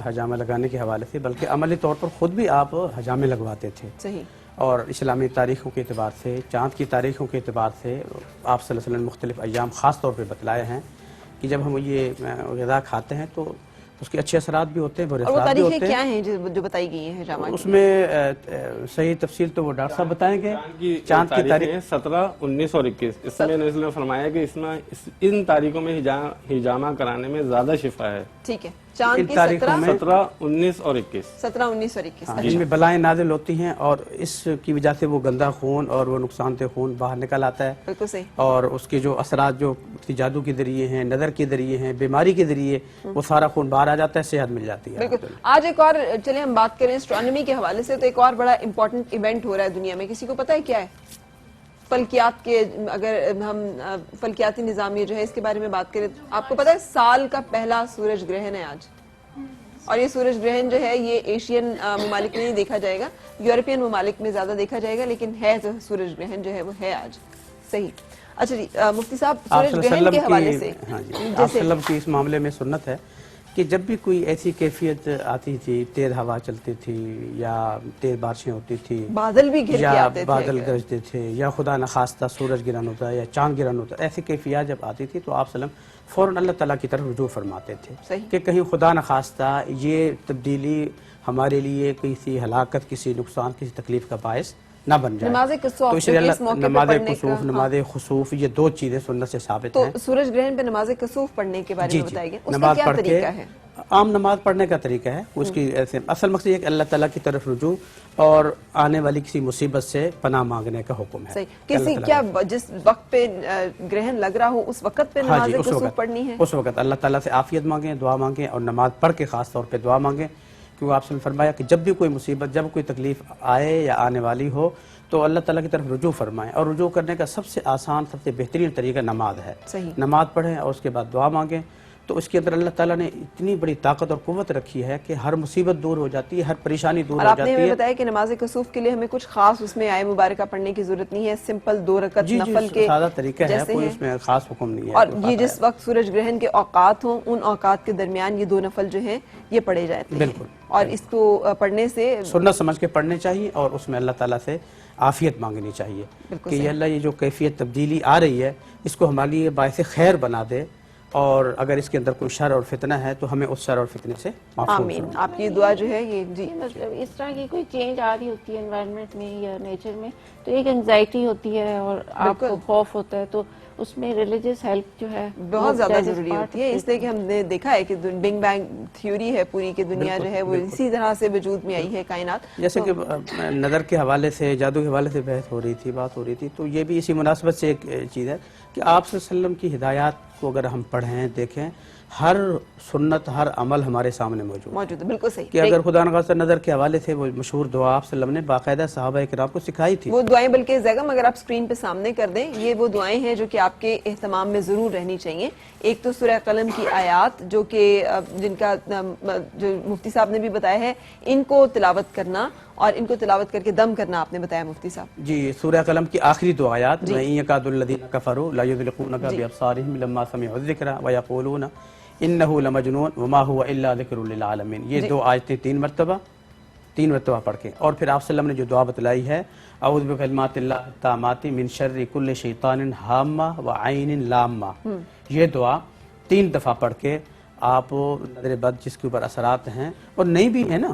حجامہ لگانے کے حوالے سے، بلکہ عملی طور پر خود بھی آپ حجامے لگواتے تھے. صحیح. اور اسلامی تاریخوں کے اعتبار سے، چاند کی تاریخوں کے اعتبار سے آپ صلی اللہ علیہ وسلم مختلف ایام خاص طور پہ بتلائے ہیں کہ جب ہم یہ غذا کھاتے ہیں تو اس کے اچھے اثرات بھی ہوتے ہیں، برے اور وہ اثرات بھی ہوتے تاریخیں ہیں. کیا ہیں جو بتائی گئی ہیں حجامہ کی؟ اس میں صحیح تفصیل تو وہ ڈاکٹر صاحب بتائیں گے. چاند کی تاریخ 17، 19 اور 21. اس میں نبی نے فرمایا کہ اس میں ان تاریخوں میں حجامہ کرانے میں زیادہ شفا ہے. ٹھیک ہے. چاند کی 17، 19 اور 21. 17، 19 اور 21. ان میں بلائیں نازل ہوتی ہیں اور اس کی وجہ سے وہ گندا خون اور وہ نقصان دہ خون باہر نکل آتا ہے. بالکل صحیح. اور اس کے جو اثرات جو جادو کے ذریعے ہیں، نظر کے ذریعے ہیں، بیماری کے ذریعے، وہ سارا خون باہر آ جاتا ہے، صحت مل جاتی ہے. بالکل. آج ایک اور چلیں ہم بات کریں اسٹرانومی کے حوالے سے، تو ایک اور بڑا امپورٹنٹ ایونٹ ہو رہا ہے دنیا میں. کسی کو پتہ ہے کیا ہے؟ فلکیات کے، اگر ہم فلکیاتی نظامیہ جو ہے اس کے بارے میں بات کریں، آپ کو پتہ ہے سال کا پہلا سورج گرہن ہے آج. اور یہ سورج گرہن جو ہے یہ ایشین ممالک میں نہیں دیکھا جائے گا، یورپین ممالک میں زیادہ دیکھا جائے گا، لیکن ہے جو سورج گرہن جو ہے وہ ہے آج. صحیح. اچھا جی مفتی صاحب، سورج گرہن کے حوالے سے آپ وسلم کی اس معاملے میں سنت ہے کہ جب بھی کوئی ایسی کیفیت آتی تھی، تیز ہوا چلتی تھی یا تیز بارشیں ہوتی تھی، بادل بھی گھر کے آتے تھے، بادل گرجتے تھے، یا خدا نخواستہ سورج گرہن ہوتا ہے یا چاند گرہن ہوتا ہے، ایسی کیفیات جب آتی تھی تو آپ وسلم فوراً اللہ تعالیٰ کی طرف رجوع فرماتے تھے کہ کہیں خدا نخواستہ یہ تبدیلی ہمارے لیے کسی ہلاکت، کسی نقصان، کسی تکلیف کا باعث نہ بن جائے. نماز کسوف، نماز کسوف، نماز خسوف، یہ دو چیزیں سنت سے ثابت ہیں. تو سورج گرہن پہ نماز کسوف پڑھنے کے بارے میں بتائیے گا، اس کا کیا طریقہ ہے؟ عام نماز پڑھنے کا طریقہ ہے. اس کی اصل مقصد یہ کہ اللہ تعالیٰ کی طرف رجوع اور آنے والی کسی مصیبت سے پناہ مانگنے کا حکم ہے. کسی کیا جس وقت پہ گرہن لگ رہا ہو اس وقت پہ نماز کسوف پڑھنی ہے؟ اس وقت اللہ تعالیٰ سے عافیت مانگیں، دعا مانگیں، اور نماز پڑھ کے خاص طور پہ دعا مانگیں، کیونکہ آپ نے فرمایا کہ جب بھی کوئی مصیبت، جب کوئی تکلیف آئے یا آنے والی ہو تو اللہ تعالیٰ کی طرف رجوع فرمائیں. اور رجوع کرنے کا سب سے آسان، سب سے بہترین طریقہ نماز ہے. نماز پڑھیں اور اس کے بعد دعا مانگیں، تو اس کے اندر اللہ تعالیٰ نے اتنی بڑی طاقت اور قوت رکھی ہے کہ ہر مصیبت دور ہو جاتی ہے، ہر پریشانی دور ہو جاتی ہے. اور آپ نے ہمیں بتایا کہ نماز کسوف کے لیے ہمیں کچھ خاص اس میں آیت مبارکہ پڑھنے کی ضرورت نہیں ہے، سمپل 2 رکعت نفل کے سادہ طریقہ ہے، کوئی اس میں خاص حکم نہیں ہے. اور یہ جس وقت سورج گرہن کے اوقات ہوں ان اوقات کے درمیان یہ 2 نفل جو ہیں یہ پڑھے جاتے ہیں. بالکل. اور اس کو پڑھنے سے سنت سمجھ کے پڑھنے چاہیے اور اس میں اللہ تعالیٰ سے عافیت مانگنی چاہیے کہ یہ اللہ یہ جو کیفیت تبدیلی آ رہی ہے اس کو ہمارے لیے باعث خیر بنا دے، اور اگر اس کے اندر کوئی شر اور فتنہ ہے تو ہمیں اس شر اور فتنے سے محفوظ آمین. آپ کی دعا جو ہے یہ جی مطلب اس طرح کی کوئی چینج آ رہی ہوتی ہے انوائرمنٹ میں یا نیچر میں تو ایک انگزائٹی ہوتی ہے اور آپ کو خوف ہوتا ہے، تو اس میں ریلیجیس ہیلپ جو ہے بہت زیادہ ضروری ہوتی ہے. اس لیے کہ ہم نے دیکھا ہے کہ بگ بینگ تھیوری ہے پوری کہ دنیا جو ہے وہ اسی طرح سے وجود میں آئی ہے کائنات. جیسے کہ نظر کے حوالے سے، جادو کے حوالے سے بحث ہو رہی تھی، بات ہو رہی تھی، تو یہ بھی اسی مناسبت سے ایک چیز ہے کہ آپ صلی اللہ علیہ وسلم کی ہدایات کو اگر ہم پڑھیں، دیکھیں، ہر سنت، ہر عمل ہمارے سامنے موجود ہے. بالکل صحیح کہ اگر خدا نخواستہ نظر کے حوالے سے وہ مشہور دعا آپ صلی اللہ علیہ وسلم نے باقاعدہ صحابہ کرام کو سکھائی تھی. وہ دعائیں بلکہ زیگم اگر آپ اسکرین پہ سامنے کر دیں، یہ وہ دعائیں ہیں جو کہ آپ کے اہتمام میں ضرور رہنی چاہیے. ایک تو سورہ قلم کی آیات جو کہ جن کا جو مفتی صاحب نے بھی بتایا ہے، ان کو تلاوت کرنا اور ان کو تلاوت کر کے دم کرنا آپ نے بتایا مفتی صاحب. جی سورہ قلم کی آخری دو آیات، وَإِن يَكَادُ الَّذِينَ كَفَرُوا لَيُزْلِقُونَكَ بِأَبْصَارِهِمْ لَمَّا سَمِعُوا الذِّكْرَ وَيَقُولُونَ إِنَّهُ لَمَجْنُونٌ وَمَا هُوَ إِلَّا ذِكْرٌ لِلْعَالَمِينَ. یہ دو آیتیں 3 مرتبہ پڑھ کے، اور پھر آپ صلی اللہ علیہ وسلم نے جو دعا بتلائی ہے، اعوذ بکلمات اللہ التامات من شر کل شیطان ہامہ وعین لامہ، یہ دعا 3 دفعہ پڑھ کے آپ نظر بد جس کے اوپر اثرات ہیں اور نہیں بھی ہے نا